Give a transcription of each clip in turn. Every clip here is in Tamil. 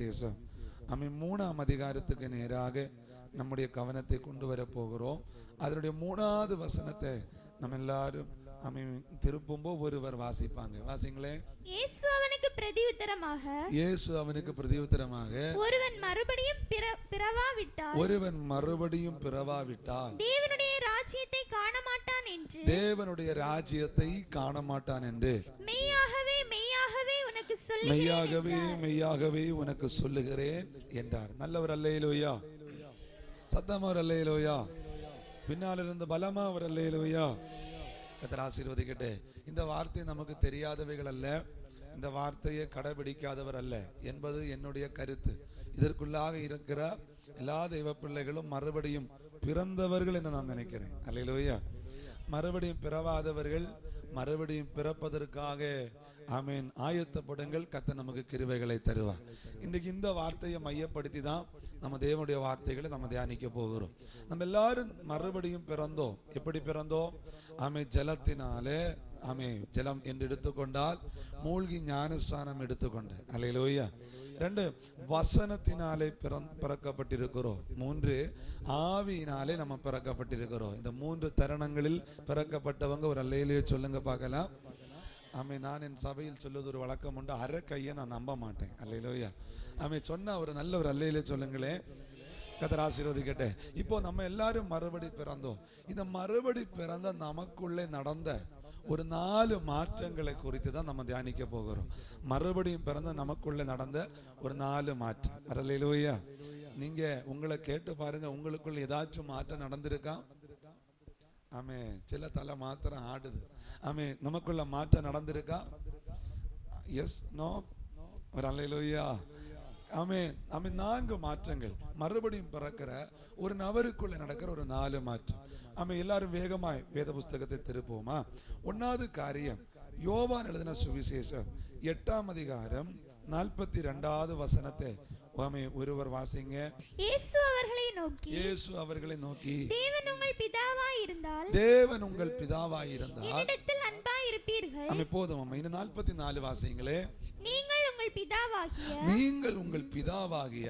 சுவிசேஷம் 3ஆம் அதிகாரத்துக்கு நேராக நம்முடைய கவனத்தை கொண்டு வர போகிறோம். அதனுடைய 3வது வசனத்தை நம்ம எல்லாரும் திருப்பும்போ ஒருவர் வாசிப்பாங்க. வாசிங்களே. இயேசு அவனுக்கு பிரதியுத்தரமாக ஒருவன் மறுபடியும் பிறவாவிட்டால் தேவனுடைய ராஜ்யத்தை காண மாட்டான் என்று மெய்யாகவே உனக்கு சொல்லுகிறேன் என்றார். நல்லவர் அல்லேலூயா. சத்தமவர் அல்லேலூயா. பின்னால் இருந்து பலமா அவர் அல்லேலூயா. கர்த்தர் ஆசீர்வதிக்கட்ടെ. இந்த வார்த்தை நமக்கு தெரியாதவைகள் அல்ல, இந்த வார்த்தையை கடைபிடிக்காதவர் அல்ல என்பது என்னுடைய கருத்து. இதற்குள்ளாக இருக்கிற எல்லா தெய்வ பிள்ளைகளும் மறுபடியும் பிறந்தவர்கள் என்று நான் நினைக்கிறேன். அல்லேலூயா. மறுபடியும் பிறவாதவர்கள் மறுபடியும் பிறப்பதற்காக ஆமென் ஆயத்தப்படுங்கள். கர்த்தர் நமக்கு கிருபைகளை தருவார். இன்றைக்கு இந்த வார்த்தையை மையப்படுத்தி தான் நம்ம தேவனுடைய வார்த்தைகளை நம்ம தியானிக்க போகிறோம். நம்ம எல்லாரும் மறுபடியும் பிறந்தோம். எப்படி பிறந்தோம்? ஜலத்தினாலே ஜலம் என்று எடுத்துக்கொண்டால் மூழ்கி ஞானஸ்நானம் எடுத்துக்கொண்ட. அல்லேலூயா. 2 வசனத்தினாலே பிறக்கப்பட்டிருக்கிறோம். 3 ஆவியினாலே நம்ம பிறக்கப்பட்டிருக்கிறோம். இந்த 3 தருணங்களில் பிறக்கப்பட்டவங்க ஒரு அல்லேலூயா சொல்லுங்க பார்க்கலாம். நான் என் சபையில் சொல்லுவது ஒரு வழக்கம் உண்டு. அரை கையை நான் நம்ப மாட்டேன். அல்லேலூயா. சொன்ன ஒரு நல்ல ஒரு அல்லேலூயா சொல்லுங்களேன். கர்த்தர் ஆசீர்வதிக்கட்ടെ. இப்போ நம்ம எல்லாரும் மறுபடி பிறந்தோம். இந்த மறுபடி பிறந்த நமக்குள்ளே நடந்த ஒரு 4 மாற்றங்களை குறித்து தான் நம்ம தியானிக்க போகிறோம். மறுபடியும் பிறந்த நமக்குள்ளே நடந்த ஒரு 4 மாற்றம். அல்லேலூயா. நீங்க உங்களை கேட்டு பாருங்க, உங்களுக்குள்ள ஏதாச்சும் மாற்றம் நடந்திருக்கா? சில தலை மாத்திரம் ஆடுது. நமக்குள்ள மாற்றம் நடந்திருக்கா? S, no? அல்லேலூயா. 4 மாற்றங்கள் மறுபடியும் பிறக்கிற ஒரு நபருக்குள்ள நடக்கிற ஒரு 4 மாற்றம். எல்லாரும் வேகமாய் வேத புஸ்தகத்தை திருப்போமா? 1வது காரியம், யோவான் எழுதின சுவிசேஷம் 8ஆம் அதிகாரம் 42வது வசனத்தை ஒருவர் வாசிங்க. இயேசு அவர்களை நோக்கி தேவன் உங்கள் பிதாவாயிருந்தால் என்னிடத்தில் அன்பாயிருப்பீர்கள். போதும். இந்த 44 வாசிங்களே. நீங்கள் உங்கள் பிதாவாகிய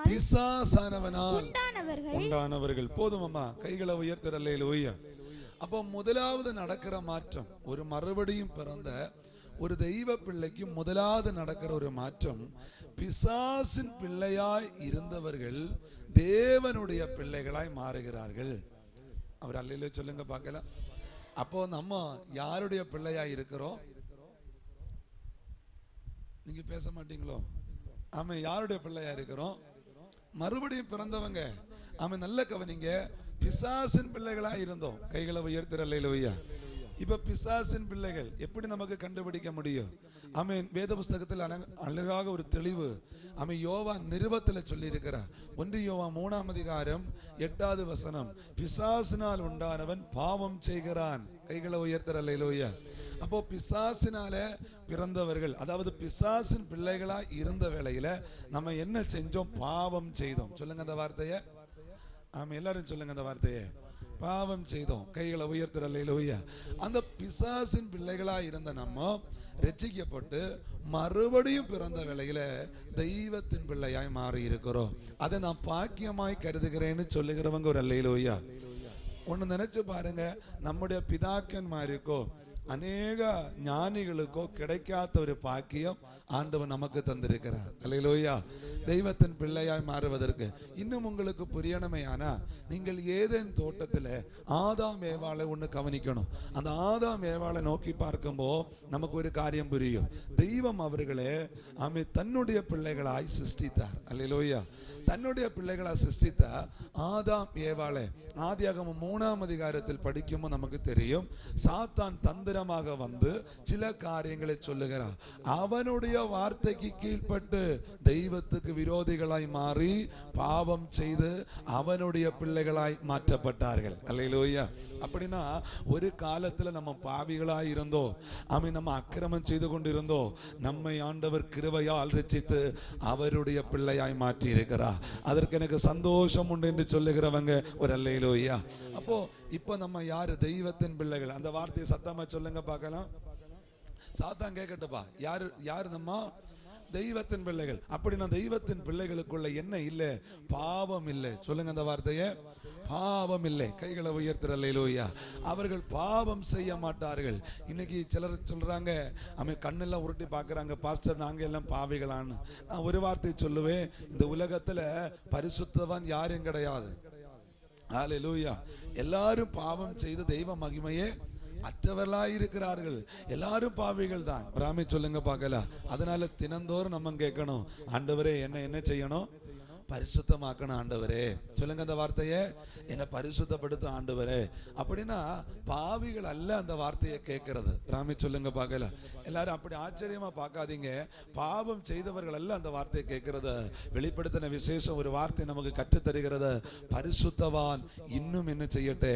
பிசாசானவனால் உண்டானவர்கள். போதுமம்மா, கைகளை உயர்த்துற. அல்லேலூயா. அப்போ முதலாவது நடக்கிற மாற்றம், ஒரு மறுபடியும் பிறந்த ஒரு தெய்வ பிள்ளைக்கு முதலாவது நடக்கிற ஒரு மாற்றம், பிசாசின் பிள்ளையாய் இருந்தவர்கள் தேவனுடைய பிள்ளைகளாய் மாறுகிறார்கள். அவர் அல்லேலூயா சொல்லுங்க பார்க்கலாம். அப்போ நம்ம யாருடைய பிள்ளையாய் இருக்கிறோம்? நீங்க பேச மாட்டீங்களோ? யாருடைய பிள்ளையா இருக்கிறோம்? மறுபடியும் பிறந்தவங்க. நல்ல கவனிங்க. பிசாசின் பிள்ளைகளா இருந்தோம். கைகளை உயர்த்துற. அல்லேலூயா. இப்ப பிசாசின் பிள்ளைகள் எப்படி நமக்கு கண்டுபிடிக்க முடியும்? வேத புஸ்தகத்தில் அழகாக ஒரு தெளிவு யோவான் நிருபத்தில் சொல்லி இருக்கிறார். 1 யோவான் 3ஆம் அதிகாரம் 8வது வசனம், பிசாசினால் உண்டானவன் பாவம் செய்கிறான். கைகளை உயர்த்துற. அல்லேலூயா. அப்போ பிசாசினால பிறந்தவர்கள், அதாவது பிசாசின் பிள்ளைகளா இருந்த வேளையில நம்ம என்ன செஞ்சோம்? பாவம் செய்தோம். சொல்லுங்க அந்த வார்த்தையை. எல்லாரும் சொல்லுங்க அந்த வார்த்தையை. பாவம் செய்தோம். கைகளை உயர்த்துற. அல்லேலூயா. அந்த பிசாசின் பிள்ளைகளா இருந்த நம்ம ரட்சிக்கப்பட்டு மறுபடியும் பிறந்த வேளையில தெய்வத்தின் பிள்ளையாய் மாறி இருக்கிறோம். அதை நான் பாக்கியமாய் கருதுகிறேன்னு சொல்லுகிறவங்க ஒரு அல்லேலூயா. ஒன்னு நினைச்சு பாருங்க, நம்முடைய பிதாக்கன்மாருக்கோ அநேக ஞானிகளுக்கோ கிடைக்காத ஒரு பாக்கியம் ஆண்டவர் நமக்கு தந்திருக்கிறார். அல்லேலூயா. தெய்வத்தின் பிள்ளையாய் மாறுவதற்கு இன்னும் உங்களுக்கு புரியணுமையானா, நீங்கள் ஏதேன் தோட்டத்தில் ஆதாம் ஏவாளை ஒன்று கவனிக்கணும். அந்த ஆதாம் ஏவாளை நோக்கி பார்க்கும்போது நமக்கு ஒரு காரியம் புரியும். தெய்வம் அவர்களே தன்னுடைய பிள்ளைகளாய் சிருஷ்டித்தார். அல்லேலூயா. தன்னுடைய பிள்ளைகளை சிருஷ்டித்த ஆதாம் ஏவாளை ஆதியாகமம் 3ஆம் அதிகாரத்தில் படிக்கும்போது நமக்கு தெரியும். சாத்தான் தந்திரமாக வந்து சில காரியங்களை சொல்லுகிறார். அவனுடைய வார்த்தைக்கு கீழ்ப்பட்டு தெய்வத்துக்கு விரோதிகளாய் மாறி பாவம் செய்து அவனுடைய பிள்ளைகளாய் மாற்றப்பட்டார்கள். அல்லேலூயா. அப்படின்னா ஒரு காலத்துல நம்ம பாவிகளாய் இருந்தோம். நம்ம அக்கிரமம் செய்து கொண்டிருந்தோம். நம்மை ஆண்டவர் கிருபையால் ரட்சித்து அவருடைய பிள்ளையாய் மாற்றி இருக்கிறார். அதற்கு எனக்கு சந்தோஷம் உண்டு என்று சொல்லுகிறவங்க ஒரு அல்லேலூயா. அப்போ இப்ப நம்ம யாரு? தெய்வத்தின் பிள்ளைகள். அந்த வார்த்தையை சத்தமா சொல்லுங்க பார்க்கலாம். சாத்தான் கேட்கட்டுப்பா, யாரு நம்ம? தெய்வத்தின் பிள்ளைகள். அப்படின்னா தெய்வத்தின் பிள்ளைகளுக்குள்ள என்ன இல்லை? பாவம் இல்லை. சொல்லுங்க அந்த வார்த்தையை, பாவம் இல்லை. கைகளை உயர்த்துற அல்லேலூயா. அவர்கள் பாவம் செய்ய மாட்டார்கள். இன்னைக்கு சிலர் சொல்றாங்க, அவன் கண்ணெல்லாம் உருட்டி பார்க்கறாங்க, பாஸ்டர் நாங்க எல்லாம் பாவிகளான்னு. நான் ஒரு வார்த்தை சொல்லுவேன், இந்த உலகத்துல பரிசுத்தவான் யாரும் கிடையாது. அல்லேலூயா. எல்லாரும் பாவம் செய்து தெய்வ மகிமையே அற்றவர்களாய் இருக்கிறார்கள். எல்லாரும் பாவிகள் தான். ராமே சொல்லுங்க பார்க்கலாம். அதனால தினந்தோறும் நம்ம கேட்கணும், ஆண்டவரே என்ன செய்யணும்? பரிசுத்தமாக்கணும் ஆண்டவரே. சொல்லுங்க அந்த வார்த்தையை, என்ன பரிசுத்தப்படுத்த ஆண்டவரே. அப்படின்னா பாவிகள் அல்ல அந்த வார்த்தையை கேட்கறது. ராமே சொல்லுங்க பார்க்கல. எல்லாரும் அப்படி ஆச்சரியமா பார்க்காதீங்க. பாவம் செய்தவர்கள் அல்ல அந்த வார்த்தையை கேட்கறது. வெளிப்படுத்தின விசேஷம் ஒரு வார்த்தை நமக்கு கற்றுத் தருகிறது. பரிசுத்தவான் இன்னும் என்ன செய்யட்டே?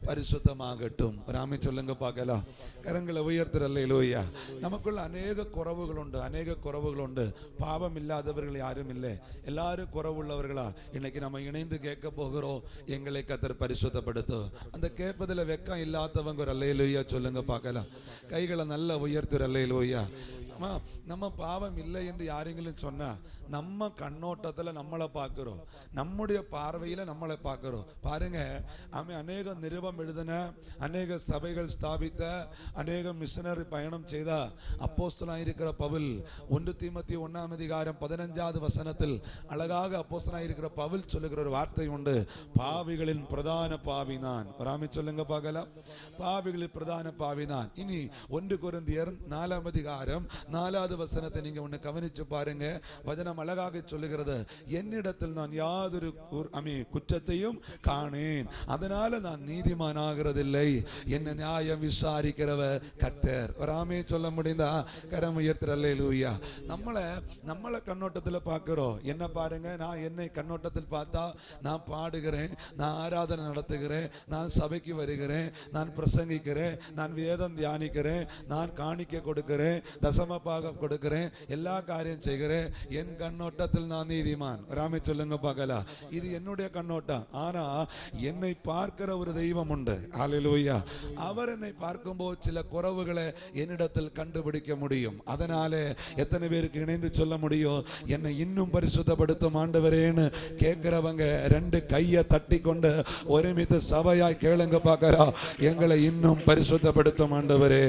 பரிசுத்தமாகட்டும். ராமே சொல்லுங்க பார்க்கலாம். கரங்களை உயர்த்துற அல்லேலூயா. நமக்குள்ள அநேக குறைவுகள் உண்டு. பாவம் இல்லாதவர்கள் யாரும் இல்லை. எல்லாரும் குறைவு உள்ளவர்களா? இன்னைக்கு நம்ம இணைந்து கேட்க போகிறோம், எங்களை கர்த்தர் பரிசுத்தப்படுத்தும். அந்த கேட்பதில் வெக்கம் இல்லாதவங்க ஒரு அல்லேலூயா சொல்லுங்க பார்க்கலாம். கைகளை நல்லா உயர்த்துற அல்லேலூயா. நம்ம பாவம் இல்லை என்று யாரெങ്കിലും சொன்னா நம்ம கண்ணோட்டத்துல நம்மளை பார்க்கிறோம், நம்முடைய பார்வையில நம்மளை பார்க்கிறோம். பாருங்க, அவன் அநேக நிருபம் எழுதின, அநேக சபைகள் ஸ்தாபித்த, அநேக மிஷனரி பயணம் செய்த அப்போஸ்தலனாய் இருக்கிற பவுல் 1 தீமோத்தேயு 1:15 வசனத்தில் அழகாக அப்போஸ்தலனாய் இருக்கிற பவுல் சொல்லுகிற ஒரு வார்த்தை உண்டு. பாவிகளின் பிரதான பாவி நான். ராமி சொல்லுங்க பார்க்கலாம். பாவிகளின் பிரதான பாவி நான். இனி 1 கொரிந்தியர் 4:4 வசனத்தை நீங்க ஒன்னு கவனிச்சு பாருங்க. வசனம் அழகாக சொல்லுகிறது, என்னிடத்தில் நான் யாதொரு குற்றத்தையும் காணேன், அதனால நான் நீதிமான் ஆகிறதில்லை, என்ன நியாயம் விசாரிக்கிறவர் கர்த்தர். ராமே சொல்ல முடிந்தா கரம் உயர்த்துற அல்லேலூயா. நம்மளை கண்ணோட்டத்தில் பார்க்கிறோம். என்ன பாருங்க, நான் என்னை கண்ணோட்டத்தில் பார்த்தா நான் பாடுகிறேன், நான் ஆராதனை நடத்துகிறேன், நான் சபைக்கு வருகிறேன், நான் பிரசங்கிக்கிறேன், நான் வேதம் தியானிக்கிறேன், நான் காணிக்கை கொடுக்கிறேன், தசம பாகம் கொடுக்கிறேன், எல்லா காரியம் செய்கிறேன். என் கண்ணோட்டத்தில் நான் நீதிமான். ராமே சொல்லுங்க பார்க்கலாம். இது என்னுடைய கண்ணோட்டம். ஆனா என்னை பார்க்கிற ஒரு தெய்வம் உண்டு. ஹல்லேலூயா. அவர் என்னை பார்க்கும்போது சில குறைவுகளை என்னிடத்தில் கண்டுபிடிக்க முடியும். அதனால எத்தனை பேருக்கு இணைந்து சொல்ல முடியும், என்னை இன்னும் பரிசுத்தப்படுத்தும் ஆண்டவரேன்னு கேட்கிறவங்க 2 கையை தட்டி கொண்டு ஒருமித்து சபையாய் கேளுங்க பார்க்கலாம். எங்களை இன்னும் பரிசுத்தப்படுத்தும் ஆண்டவரே,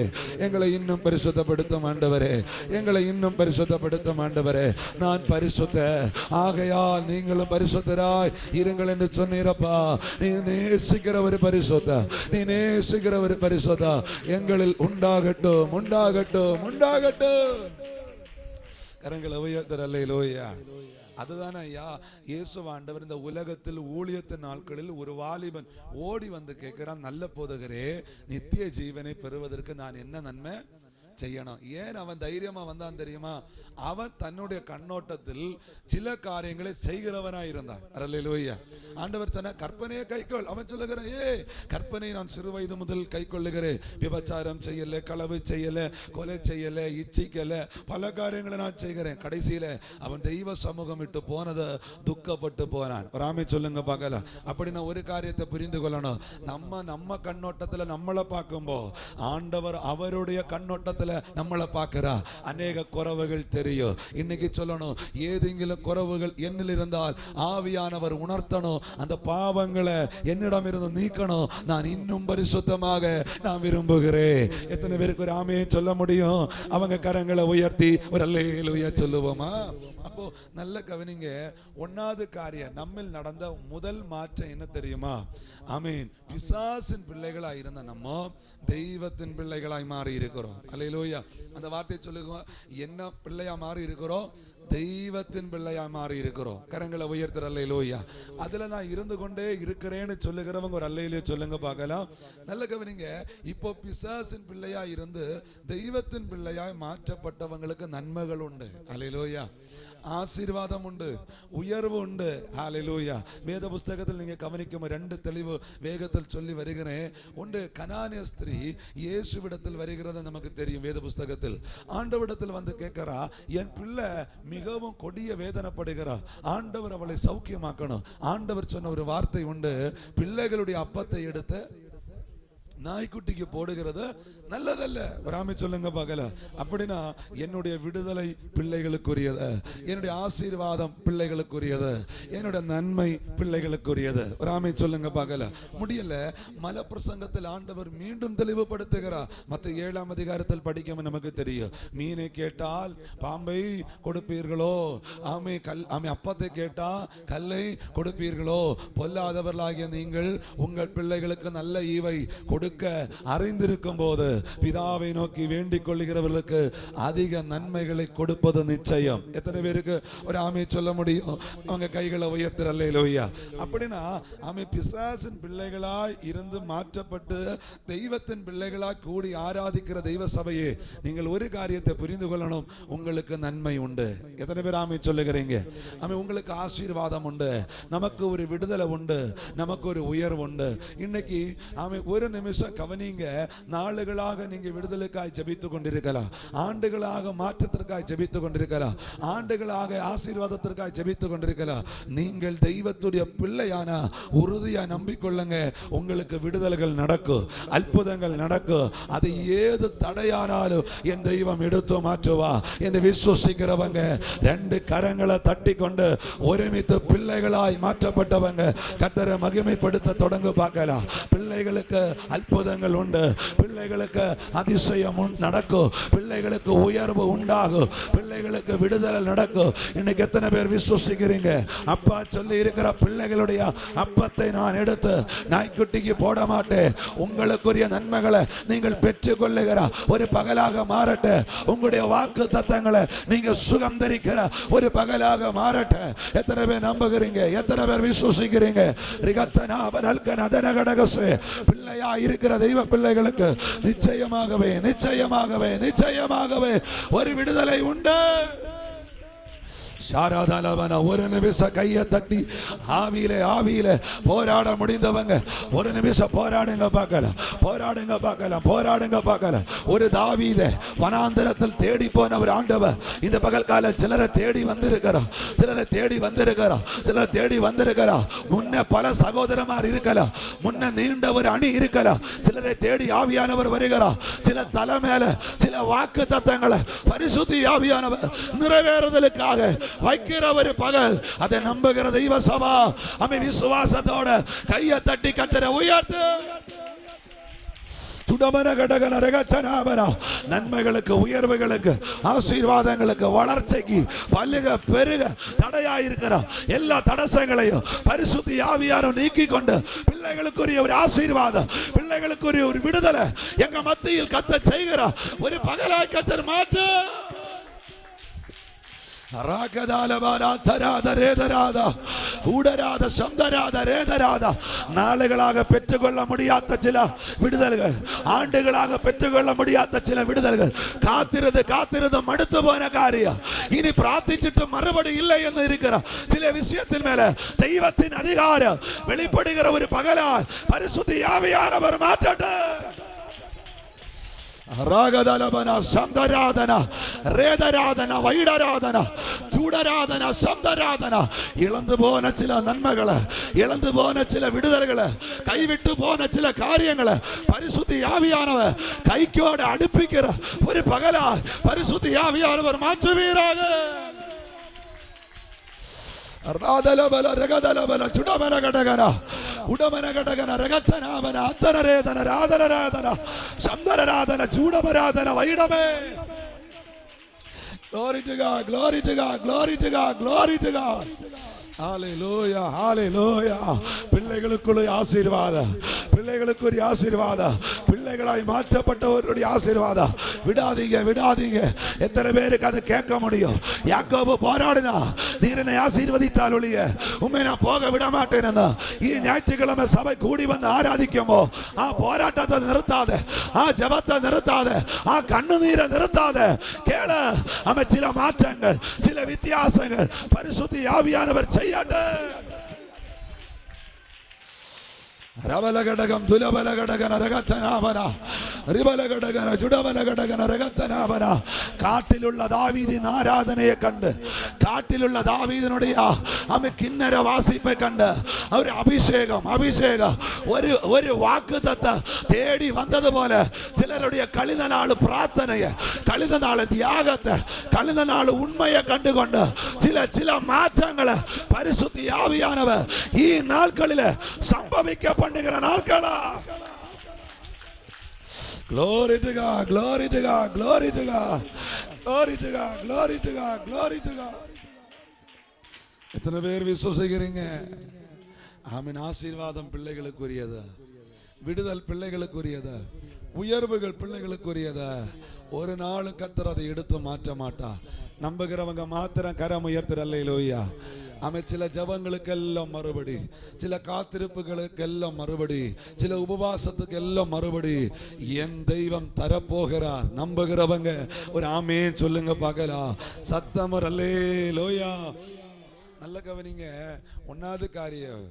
எங்களை இன்னும் பரிசுத்தப்படுத்தும் ஆண்டவரே, எங்களை இன்னும் பரிசுத்தப்படுத்தும் ஆண்டவரே. நான் பரிசுத்த, ஆகையால் நீங்களும் பரிசுத்தராய் இருங்கள் என்று சொன்னீரப்பா. நீ நேசிக்கிற ஒரு பரிசுத்த, நீ நேசிக்கிற ஒரு பரிசுத்த எங்களில் உண்டாகட்டும், உண்டாகட்டும், உண்டாகட்டும். கரங்களை உயர்த்துற அல்லேலூயா. அதுதானே ஐயா இயேசு ஆண்டவர் இந்த உலகத்தில் ஊழியத்தின் நாட்களில் ஒரு வாலிபன் ஓடி வந்து கேட்கிறான், நல்ல போதகரே, நித்திய ஜீவனை பெறுவதற்கு நான் என்ன நன்மை செய்யணும்? ஏன் அவன் தைரியமா வந்தான் தெரியுமா? அவன் தன்னுடைய கண்ணோட்டத்தில் சில காரியங்களை செய்கிறவனாய் இருந்தான். அல்லேலூயா. ஆண்டவர் சொன்ன கற்பனையை கைக்கொள். அவன் சொல்லுகிறான், கற்பனை நான் சிறு வயது முதல் கை கொள்ளுகிறேன். விபச்சாரம் செய்யல, களவு செய்யல, கொலை செய்யல, இச்சிக்கல, பல காரியங்களை நான் செய்கிறேன். கடைசியில அவன் தெய்வ சமூகம் விட்டு போனதை துக்கப்பட்டு போனான். ராமே சொல்லுங்க பார்க்கலாம். அப்படி நான் ஒரு காரியத்தை புரிந்து கொள்ளணும். நம்ம கண்ணோட்டத்துல நம்மளை பார்க்கும்போ ஆண்டவர் அவருடைய கண்ணோட்டத்துல நம்மளை பார்க்கிறா. அநேக குறைவுகள் தெரியும். இன்னைக்கு சொல்லணும், ஏதெങ്കിലും குறைவுகள் என்னில் இருந்தால் ஆவியானவர் உணர்த்தணும். அந்த பாவங்களை என்னிடம் இருந்து நீக்கணும். நான் இன்னும் பரிசுத்தமாக நான் விரும்புகிறேன். எத்தனை பேருக்கு ஒரு ஆமென் சொல்ல முடியும்? அவங்க கரங்களை உயர்த்தி ஒரு அல்லேலூயா சொல்லுவோமா? அப்போ நல்ல கவனிங்க. 1வது காரியம், நம்மில் நடந்த முதல் மாற்றம் என்ன தெரியுமா? ஆமென். பிசாசின் பிள்ளைகளாய் இருந்த நம்ம தெய்வத்தின் பிள்ளைகளாய் மாறி இருக்கிறோம். அல்லேலூயா. அந்த வார்த்தை சொல்லுங்க, என்ன பிள்ளையா மாறி இருக்கிறோம்? தெய்வத்தின் பிள்ளையா மாறி இருக்கிறோம். கரங்களை உயர்த்துற அல்லேலூயா. அதுல நான் இருந்து கொண்டே இருக்கிறேன்னு சொல்லுகிறவங்க ஒரு அல்லேலூயா சொல்லுங்க பார்க்கலாம். நல்ல கவனிங்க. இப்போ பிசாசின் பிள்ளையா இருந்து தெய்வத்தின் பிள்ளையாய் மாற்றப்பட்டவங்களுக்கு நன்மைகள் உண்டு. அல்லேலூயா. ஆசீர்வாதம் உண்டு, உயர்வு உண்டு. ஹல்லேலூயா. வேத புஸ்தகத்தில் நீங்க கவனிக்கும் 2 தெளிவு வேகத்தில் சொல்லி வருகிறேன். ஒன்று, கனானிய ஸ்திரீ இயேசுவிடத்தில் வருகிறது நமக்கு தெரியும். வேத புஸ்தகத்தில் ஆண்டவரிடத்தில் வந்து கேட்கிறா, என் பிள்ளை மிகவும் கொடிய வேதனைப்படுகிறா, ஆண்டவர் அவளை சௌக்கியமாக்கணும். ஆண்டவர் சொன்ன ஒரு வார்த்தை உண்டு, பிள்ளைகளுடைய அப்பத்தை எடுத்து நாய்க்குட்டிக்கு போடுகிறத நல்லதல்ல. வராம சொல்லுங்க பார்க்கலாம். அப்படின்னா என்னுடைய விடுதலை பிள்ளைகளுக்குரியது, என்னுடைய ஆசீர்வாதம் பிள்ளைகளுக்குரியது, என்னுடைய நன்மை பிள்ளைகளுக்குரியது. வராம சொல்லுங்க பார்க்கலாம். முடியல. மல பிரசங்கத்தில் ஆண்டவர் மீண்டும் தெளிவுபடுத்துகிறார். மத்த 7ஆம் அதிகாரத்தில் படிக்க நமக்கு தெரியும். மீனை கேட்டால் பாம்பை கொடுப்பீர்களோ, ஆமை அப்பத்தை கேட்டா கல்லை கொடுப்பீர்களோ, பொல்லாதவர்களாகிய நீங்கள் உங்கள் பிள்ளைகளுக்கு நல்ல ஈவை கொடுக்க அறிந்திருக்கும் போது பிதாவை நோக்கி வேண்டிக் கொள்ளுகிறவர்களுக்கு அதிக நன்மைகளை கொடுப்பது நிச்சயம். எத்தனை பேருக்கு ஒரு ஆமை சொல்ல முடியும்? அவங்க கைகளை உயர்த்துற அல்லேலூயா. அப்படின்னா ஆமை பிசாசின் பிள்ளைகளாய் இருந்து மாற்றப்பட்டு தெய்வத்தின் பிள்ளைகளாய் கூடி ஆராதிக்கிற தெய்வ சபையே, நீங்கள் ஒரு காரியத்தை புரிந்து கொள்ளணும். உங்களுக்கு நன்மை உண்டு. எத்தனை பேர் ஆமை சொல்லுகிறீங்க? ஆமை உங்களுக்கு ஆசீர்வாதம் உண்டு, நமக்கு ஒரு விடுதலை உண்டு, நமக்கு ஒரு உயர்வு உண்டு. இன்னைக்கு ஆமை ஒரு நிமிஷம் கவனிங்க. நாளுகளாக நீங்க விடுதலைக்காய் ஜெபித்துக் கொண்டிருக்கலாம், ஆண்டுகளாக மாற்றத்திற்காய் ஜெபித்துக் கொண்டிருக்கலாம், ஆண்டுகளாக ஆசீர்வாதத்திற்காய் ஜெபித்துக் கொண்டிருக்கலாம். நீங்கள் தெய்வத்துடைய பிள்ளையான உறுதியா நம்பிக்கொள்ளுங்க. உங்களுக்கு விடுதலைகள் நடக்கும், அற்புதங்கள் நடக்கும். அது ஏது தடையானாலும் என் தெய்வம் எடுத்து மாற்றுவா என்று விசுவசிக்கிறவங்க 2 கரங்களை தட்டி கொண்டு ஒருமித்து பிள்ளைகளாய் மாற்றப்பட்டவங்க கர்த்தரை மகிமைப்படுத்த தொடங்க பார்க்கலாம். பிள்ளைகளுக்கு அற்புதங்கள் உண்டு, பிள்ளைகளுக்கு அதிசயம் நடக்கும், பிள்ளைகளுக்கு உயர்வு உண்டாகும், பிள்ளைகளுக்கு விடுதலை நடக்கும். இன்னைக்கு எத்தனை பேர் விசுவசிக்கிறீங்க? அப்பா சொல்லி இருக்கிற பிள்ளைகளுடைய அப்பத்தை நான் எடுத்து நாய்க்குட்டிக்கு போட மாட்டேன். உங்களுக்குரிய நன்மைகளை நீங்கள் பெற்றுக் கொள்ளுகிற ஒரு பகலாக மாறட்ட. உங்களுடைய வாக்கு தத்தங்களை நீங்க சுகம் தரிக்கிற ஒரு பகலாக மாறட்ட. எத்தனை பேர் நம்புகிறீங்க? எத்தனை பேர் விசுவசிக்கிறீங்க? பிள்ளையா இருக்கிற தெய்வ பிள்ளைகளுக்கு நிச்சயமாகவே நிச்சயமாகவே நிச்சயமாகவே ஒரு விடுதலை உண்டு. ஒரு நிமிஷம் கையை தட்டி ஆவியில போராட முடிந்தவங்க ஒரு நிமிஷம் போராடுங்க பார்க்கலாம், போராடுங்க பார்க்கலாம், போராடுங்க பார்க்கலாம். ஒரு தாவீதை வனாந்தரத்தில் தேடி போன ஒரு ஆண்டவர் இந்த பகல் கால சிலரை தேடி வந்திருக்கிறார், சிலரை தேடி வந்திருக்கிறார், சிலர் தேடி வந்திருக்கிறார். முன்ன பல சகோதரமார் இருக்கலாம், முன்ன நீண்ட ஒரு அணி இருக்கலாம். சிலரை தேடி ஆவியானவர் வருகிறார். சில தலை மேல சில வாக்கு தத்தங்களை பரிசுத்தி ஆவியானவர் நிறைவேறுதலுக்காக வைக்கிற ஒரு பகல். அதை நம்புகிற தெய்வ சபா அமை விசுவாசத்தோட கையை தட்டி கர்த்தரை உயர்த்து. நன்மைகளுக்கு, உயர்வுகளுக்கு, ஆசீர்வாதங்களுக்கு, வளர்ச்சிக்கு, பல்லுக பெருக தடையாயிருக்கிற எல்லா தடசங்களையும் பரிசுத்தி ஆவியானவர் நீக்கி கொண்டு பிள்ளைகளுக்குரிய ஒரு ஆசீர்வாதம், பிள்ளைகளுக்குரிய ஒரு விடுதலை எங்க மத்தியில் கர்த்தர் செய்கிற ஒரு பகலாய் கர்த்தர் மாற்று. நாளுகளாக பெற்றுக்கொள்ள முடியாத சில விடுதல்கள், ஆண்டுகளாக பெற்றுக்கொள்ள முடியாத சில விடுதல்கள், காத்திருந்து மடுத்து போன காரியம் இனி பிரார்த்திச்சுட்டு மறுபடி இல்லை என்று இருக்கிற சில விஷயத்தின் மேல தெய்வத்தின் அதிகாரம் வெளிப்படுகிற ஒரு பகலால் பரிசுத்த ஆவியானவர் மாற்றட்டும். ராகதலபன சந்தராதன ரேதராதன வைடராதன சூடராதன சந்தராதன இழந்து போன சில நன்மைகளை, இழந்து போன சில விடுதலைகளை, கைவிட்டு போன சில காரியங்களை பரிசுத்த ஆவியானவர் கைக்கோட அடுப்பிக்கிற ஒரு பகலா பரிசுத்த ஆவியானவர் மாற்றுவீராக. ராதலபல ரகதலபல சுடமன கடகன உடமன கடகன ரகத்தனாவன அத்தனரேதன ராதனராதன சந்தரராதன சூடமராதன வைடமே. Glory to God, glory to God, glory to God, glory to God. ஹalleluya, ஹalleluya. பிள்ளைகளுக்குள்ள ஆசீர்வாதம், பிள்ளைகளுக்கு ஒரு ஆசீர்வாதம், பிள்ளைகளாய் மாற்றப்பட்டவர்களுடைய ஆசீர்வாதம். விடாதீங்க, விடாதீங்க. எத்தனை பேருக்கு அதை கேட்க முடியும்? யாக்கோபு போராடினா, நீர் என்னை ஆசீர்வதித்தால் ஒழிய உண்மை நான் போக விட மாட்டேன். ஞாயிற்றுக்கிழமை சபை கூடி வந்து ஆராதிக்குமோ போராட்டத்தை நிறுத்தாத, ஜெபத்தை நிறுத்தாத, கண்ணீரை நிறுத்தாத. கேள அமை சில மாற்றங்கள், சில வித்தியாசங்கள் பரிசுத்த ஆவியானவர் செய்யட்டும். ரவலகடகம் துலபலகடகன ரகத்தனாபன ரிபலகடகன ஜுடபலகடகன ரகத்தனாபன. காட்டிலுள்ள தாவீதின் ஆராதனையை கண்டு, காட்டிலுள்ள தாவீதினுடைய கிண்ணற வாசிப்பை கண்டு ஒரு அபிஷேகம் ஒரு வாக்குத்தத்தை தேடி வந்தது போல சிலருடைய கழிந்த நாள் பிரார்த்தனையை, கழிந்த நாள் தியாகத்தை, கழிந்த நாள் உண்மையை கண்டுகொண்டு சில மாற்றங்களை பரிசுத்த ஆவியானவர் நாட்களில் சம்பவிக்க பண்ணுகிற நாட்களா. Glory to God, glory to God, glory to God, glory to God, glory to God, glory to God. எத்தனை பேர் விசுவாசிக்கிறீங்க? ஆமென். ஆசீர்வாதம் பிள்ளைகளுக்குரியது, விடுதல் பிள்ளைகளுக்குரியது, உயர்வுகள் பிள்ளைகளுக்குரியது. ஒரு நாள் கர்த்தர் அதை எடுத்து மாற்ற மாட்டா. நம்புகிறவங்க மாத்திரம் கரம் உயர்த்துற அல்லேலூயா. சில ஜபங்களுக்கெல்லாம் மறுபடி, சில காத்திருப்புகளுக்கெல்லாம் மறுபடி, சில உபவாசத்துக்கு எல்லாம் மறுபடி என் தெய்வம் தரப்போகிறார். நம்புகிறவங்க ஒரு ஆமென் சொல்லுங்க பார்க்கலாம். சத்தம் அல்லேலூயா. நல்ல கவனிங்க. ஒன்னாவது காரியம்,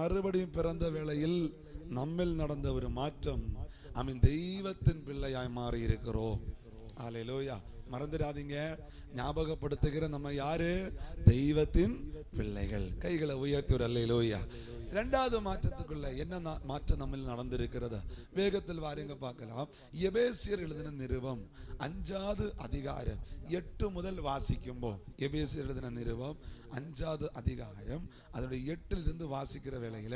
மறுபடியும் பிறந்த வேளையில் நம்மில் நடந்த ஒரு மாற்றம். தெய்வத்தின் பிள்ளையாய் மாறி இருக்கிறோம். அல்லேலூயா. மறந்துடாதீங்க, ஞாபகப்படுத்துகிற நம்ம யாரு? தெய்வத்தின் பிள்ளைகள். கைகளை உயர்த்தி அல்லேலூயா. இரண்டாவது மாற்றத்துக்குள்ள என்ன மாற்றம் நம்ம நடந்திருக்கிறது? வேகத்தில் வாருங்க பார்க்கலாம். எபேசியர் எழுதின நிருபம் 5வது அதிகாரம் 8 முதல் வாசிக்கும்போது, எபேசியர் எழுதின நிருபம் 5வது அதிகாரம் அதோட 8 இருந்து வாசிக்கிற வேளையில,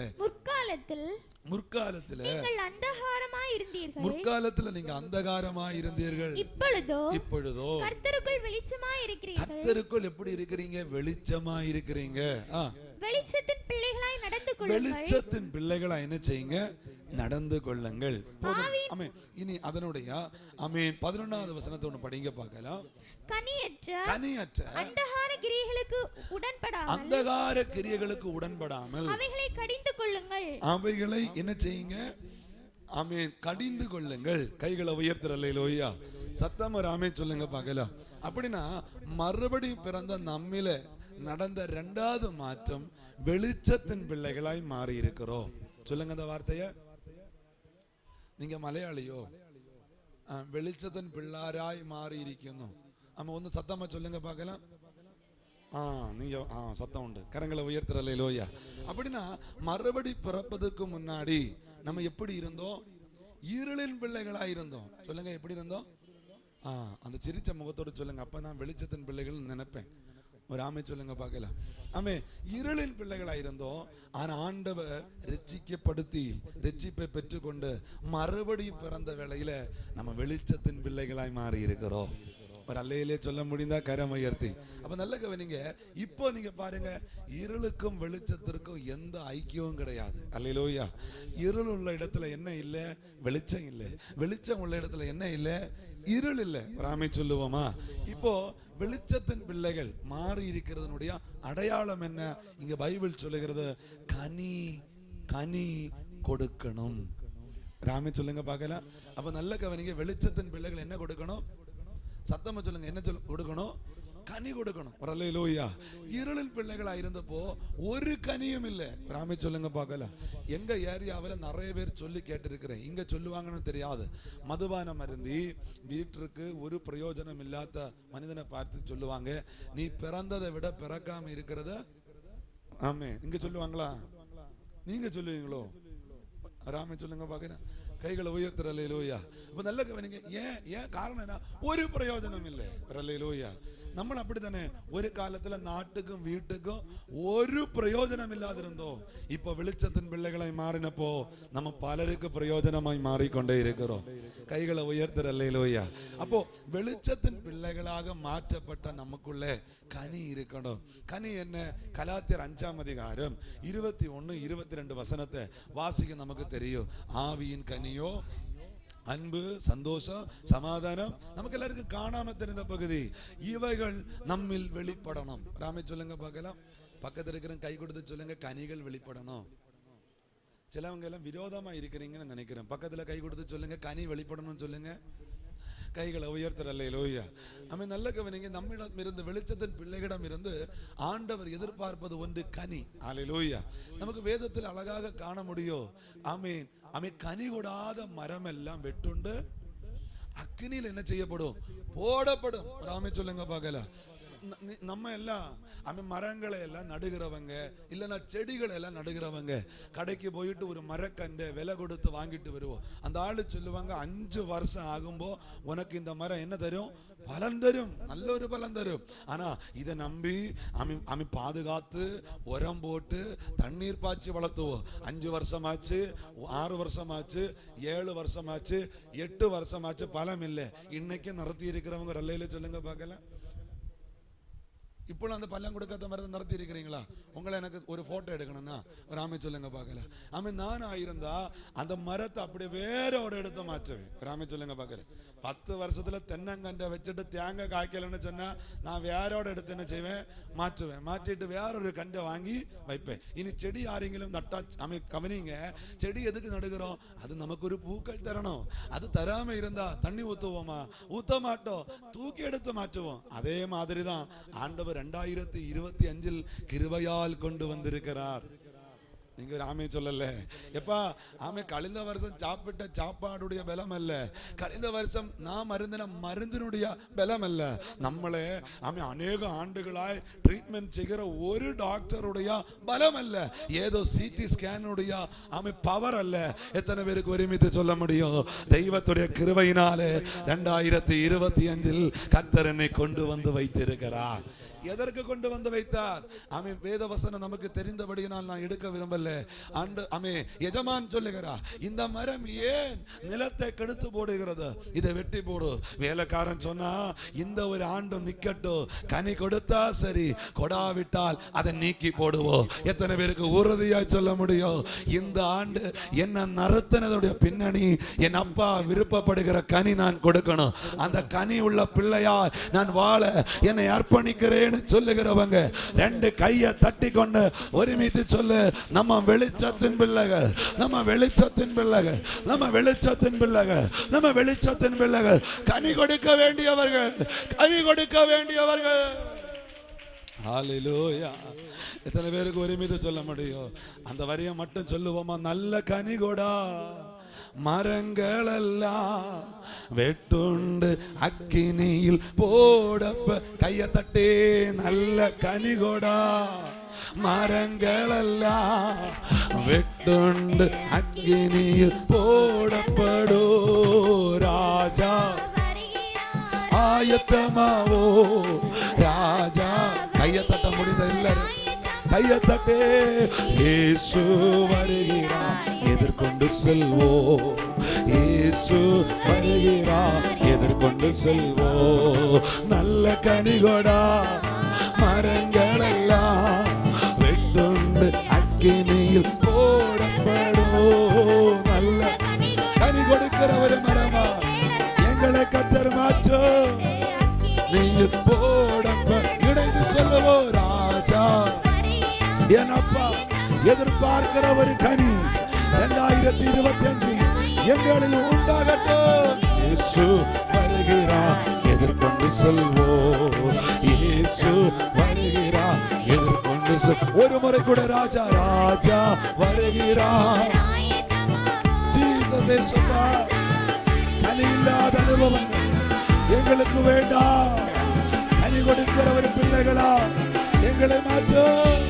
முற்காலத்தில் நீங்கள் அந்தகாரமாய் இருந்தீர்கள், முற்காலத்தில் நீங்க அந்தகாரமாய் இருந்தீர்கள், இப்பொழுதோ கர்த்தருக்குள் வெளிச்சமாய் இருக்கிறீர்கள். கர்த்தருக்குள் எப்படி இருக்கிறீங்க? வெளிச்சமாய் இருக்கிறீங்க. வெளிச்சத்தின் பிள்ளைகளாய் நடந்து கொள்ளுங்கள். வெளிச்சத்தின் பிள்ளைகளாய் என்ன செய்யுங்க? நடந்து கொள்ளுங்கள். இனி அதனுடைய 11வது வசனத்தை ஒன்று படிங்க பார்க்கலாம். கனியற்ற அந்தகார கிரியைகளுக்கு உடன்படாமல் அவைகளை கடிந்து கொள்ளுங்கள். அவைகளை என்ன செய்யுங்க? கடிந்து கொள்ளுங்கள். கைகளை உயர்த்துற அல்லேலூயா. சத்தம் ஒரு ஆமென் சொல்லுங்க பார்க்கலாம். அப்படின்னா மறுபடியும் பிறந்த நம்மில நடந்த இரண்டாவது மாற்றம், வெளிச்சத்தின் பிள்ளைகளாய் மாறி இருக்கிறோம். சொல்லுங்க அந்த வார்த்தைய. நீங்க மலையாளியோ? வெளிச்சத்தின் பிள்ளாராய் மாறி இருக்கணும். ஒன்னு சத்தமா சொல்லுங்க பார்க்கலாம். நீங்க சத்தம் உண்டு. கரங்களை உயர்த்துற அல்லேலூயா. அப்படின்னா மறுபடி பிறப்பதற்கு முன்னாடி நம்ம எப்படி இருந்தோம்? இருளின் பிள்ளைகளாய் இருந்தோம். சொல்லுங்க, எப்படி இருந்தோம்? அந்த சிரிச்ச முகத்தோடு சொல்லுங்க. அப்ப நான் வெளிச்சத்தின் பிள்ளைகள் நினைப்பேன். ஒரு ஆமை சொல்லுங்க பார்க்கலாம். இருளின் பிள்ளைகளா இருந்தோம். ஆனா ஆண்டவர் ரட்சிப்பை பெற்றுக்கொண்டு மறுபடியும் பிறந்த வேளையில நம்ம வெளிச்சத்தின் பிள்ளைகளாய் மாறி இருக்கிறோம். ஒரு அல்லையிலே சொல்ல முடிந்தா கரம் உயர்த்தி. அப்ப நல்ல கவனிங்க. இப்போ நீங்க பாருங்க, இருளுக்கும் வெளிச்சத்திற்கும் எந்த ஐக்கியமும் கிடையாது. அல்லேலூயா. இருள் உள்ள இடத்துல என்ன இல்லை? வெளிச்சம் இல்லை. வெளிச்சம் உள்ள இடத்துல என்ன இல்லை? இருள் இல்லை. ராமே சொல்லுவோமா? இப்போ வெளிச்சத்தின் பிள்ளைகள் மாறி இருக்கிறதனுடைய அடையாளம் என்ன? இங்க பைபிள் சொல்லுகிறது, கனி கொடுக்கணும். ராமே சொல்லுங்க பார்க்கலாம். அப்ப நல்ல கவனிங்க. வெளிச்சத்தின் பிள்ளைகள் என்ன கொடுக்கணும்? சத்தமா சொல்லுங்க. என்ன கொடுக்கணும்? கனி கொடுக்கணும். அல்லேலூயா. இருளின் பிள்ளைகளா இருந்தப்போ ஒரு கனியும் இல்லை. ராமே சொல்லுங்க பார்க்கலாம். எங்க ஏரியாவில் நிறைய பேர் சொல்லி கேட்டிருக்கிறேன். இங்க சொல்லுவாங்கன்னு தெரியாது. மதுபானம் அருந்தி வீட்டிற்கு ஒரு பிரயோஜனம் இல்லாத மனிதனை பார்த்து சொல்லுவாங்க, நீ பிறந்ததை விட பிறக்காம இருக்கிறத. ஆமே. இங்க சொல்லுவாங்களா? நீங்க சொல்லுவீங்களோ? ராமே சொல்லுங்க பார்க்கலாம். கைகளை உயர்த்துற அல்லேலூயா. அப்ப நல்ல கவனிங்க. ஏன் காரணம் என்ன? ஒரு பிரயோஜனம் இல்லை. அல்லேலூயா. நம்ம அப்படித்தானே ஒரு காலத்துல நாட்டுக்கும் வீட்டுக்கும் ஒரு பிரயோஜனம் இல்லாத இருந்தோம். இப்ப வெளிச்சத்தின் பிள்ளைகளை மாறினப்போ நம்ம பலருக்கு பிரயோஜனமாய் மாறிக்கொண்டே இருக்கிறோம். கைகளை உயர்த்துற அல்லேலூயா. அப்போ வெளிச்சத்தின் பிள்ளைகளாக மாற்றப்பட்ட நமக்குள்ள கனி இருக்கணும். கனி என்ன? கலாத்தியர் 5ஆம் அதிகாரம் 21, 22 வசனத்தை வாசிக்க நமக்கு தெரியும். ஆவியின் கனியோ அன்பு, சந்தோஷம், சமாதானம். நமக்கு எல்லாருக்கும் காணாம தெரிந்த பகுதி. இவைகள் நம்மில் வெளிப்படணும். ராமே சொல்லுங்க பார்க்கலாம். பக்கத்துல இருக்கிற கை கொடுத்து சொல்லுங்க, கனிகள் வெளிப்படணும். சிலவங்க எல்லாம் விரோதமா இருக்கிறீங்கன்னு நினைக்கிறேன். பக்கத்துல கை கொடுத்து சொல்லுங்க, கனி வெளிப்படணும் சொல்லுங்க. கைகளை உயர்த்துற அல்லேலூயா. ஆமென். நல்ல கவனிங்க, நம்மிடம் இருந்து வெளிச்சத்தின் பிள்ளைகளிடம் இருந்து ஆண்டவர் எதிர்பார்ப்பது ஒன்று கனி. அல்லேலூயா. நமக்கு வேதத்தில் அழகாக காண முடியும். ஆமென். ஆமென். கனி கொடாத மரம் எல்லாம் வெட்டுண்டு அக்கினியில் என்ன செய்யப்படும்? போடப்படும். ஒரு ஆமென் சொல்லுங்க பார்க்கலாம். நம்ம எல்லாம் மரங்களை எல்லாம் நடுகிறவங்க, இல்லைன்னா செடிகளை எல்லாம் நடுகிறவங்க, கடைக்கு போயிட்டு ஒரு மரக்கண்டை விலை கொடுத்து வாங்கிட்டு வருவோம். அந்த ஆளு சொல்லுவாங்க, 5 வருஷம் ஆகும்போ உனக்கு இந்த மரம் என்ன தரும்? பலன் தரும், நல்ல ஒரு பலன் தரும். ஆனா இதை நம்பி அமை பாதுகாத்து உரம் போட்டு தண்ணீர் பாய்ச்சி வளர்த்துவோம். 5 வருஷமாச்சு, 6 வருஷமாச்சு, 7 வருஷமாச்சு, 8 வருஷமாச்சு, பலம் இல்லை. இன்னைக்கு நடத்தி இருக்கிறவங்க ரல்லையில சொல்லுங்க பார்க்கலாம். இப்போ அந்த பள்ளம் கொடுக்காத மரத்தை நடத்தி இருக்கிறீங்களா? உங்களை எனக்கு ஒரு போட்டோ எடுக்கணும்னா ஒரு ஆமை சொல்லுங்க பார்க்கல. ஆமை நானா இருந்தா அந்த மரத்தை அப்படியே வேரோட எடுத்து மாற்றுவேன். ஒரு ஆமை சொல்லுங்க பார்க்கல. 10 வருஷத்துல தென்னங்கண்டை வச்சுட்டு தேங்காய் காய்க்கலன்னு சொன்னா நான் வேரோட எடுத்து என்ன செய்வேன்? மாற்றுவேன். மாற்றிட்டு வேறொரு கண்டை வாங்கி வைப்பேன். இனி செடி யாரெങ്കിലും நட்டா அமை கவனிங்க, செடி எதுக்கு நடுகிறோம்? அது நமக்கு ஒரு பூக்கள் தரணும். அது தராம இருந்தா தண்ணி ஊத்துவோமா? ஊத்த மாட்டோம், தூக்கி எடுத்து மாற்றுவோம். அதே மாதிரி தான் ஆண்டவர் 2025 கிருபையால் கொண்டு வந்திருக்கிறார். நீங்க ஆமே சொல்லல. எப்பா ஆமே கழிந்த வருஷம் சாப்பிட்ட சாப்பாடுடைய பலம் அல்ல, கழிந்த வருஷம் நாம் அருந்தின மருந்தினுடைய பலம் அல்ல. நம்மளே ஆமே அநேக ஆண்டுகளாய் ட்ரீட்மெண்ட் செய்கிற ஒரு டாக்டருடைய பலம் அல்ல, ஏதோ சிடி ஸ்கேனுடைய ஆமே பவர் அல்ல. எத்தனை பேருக்கு ஒருமித்து சொல்ல முடியும்? தெய்வத்துடைய கிருபையினாலே 2025 கர்த்தர் என்னை கொண்டு வந்து வைத்திருக்கிறார். எதற்கு கொண்டு வந்து வைத்தார்? ஆமே வேத வசனம் நமக்கு தெரிந்தபடியினால் நான் எடுக்க விரும்பல. ஆமே எஜமான் சொல்லுகிறார், இந்த மரம் ஏன் நிலத்தை கெடுத்து போடுகிறது? இதை வெட்டி போடு. வேலைக்காரன் சொன்னா இந்த ஒரு ஆண்டு நிக்கட்டும், கனி கொடுத்தா சரி, கொடாவிட்டால் அதை நீக்கி போடுவோம். எத்தனை பேருக்கு உறுதியாய் சொல்ல முடியும்? இந்த ஆண்டு என்ன நடத்தினதுடைய பின்னணி, என் அப்பா விருப்பப்படுகிற கனி நான் கொடுக்கணும். அந்த கனி உள்ள பிள்ளையா நான் வாழ என்னை அர்ப்பணிக்கிறேன் சொல்லுகிறவங்க 2 கையை தட்டி கொண்டு ஒருமித்து சொல்லு, நம்ம வெளிச்சத்தின் பிள்ளைகள், நம்ம வெளிச்சத்தின் பிள்ளைகள், நம்ம வெளிச்சத்தின் பிள்ளைகள், நம்ம வெளிச்சத்தின் பிள்ளைகள், கனி கொடுக்க வேண்டியவர்கள், கனி கொடுக்க வேண்டியவர்கள். ஹல்லேலூயா. எத்தனை பேருக்கு ஒருமித்து சொல்ல முடியும்? அந்த வரியை மட்டும் சொல்லுவோமா? நல்ல கனி கொடா மரங்களெல்லாம் வெட்டுண்டு அக்கினியில் போடப்ப. கைய தட்டே. நல்ல கனிகொடா மரங்களெல்லாம் வெட்டுண்டு அக்கினியில் போடப்படோ. ராஜா ஆயத்தமாவோ ராஜா. கைய தட்ட முடிந்த எல்லாரும் கைய தட்டே. இயேசு வருகிறார், எதிர்கொண்டு செல்வோ. இயேசு வருகிறார், எதிர்கொண்டு செல்வோ. நல்ல கனிகொடா மரங்களெல்லாம் வெட்டுண்டு அக்கினியில் போடப்படோ. நல்ல கனி கொடுக்கிற ஒரு மரமா எங்களை கர்த்தர் மாற்றோ. நீர் போடப்ப இணைந்து சொல்லுவோ. ராஜா என் அப்பா எதிர்பார்க்கிற ஒரு கனி 2025 எங்களில் உண்டாகட்டும். இயேசு வருகிறார், எதிர்கொண்டு செல்வோ. இயேசு வருகிறார், எதிர்கொண்டு செல். ஒரு முறை கூட ராஜா ராஜா வருகிறார். கனி இல்லாத அனுபவங்கள் எங்களுக்கு வேண்டாம். கனி கொடுக்கிற ஒரு பிள்ளைகளா எங்களை மாற்றும்.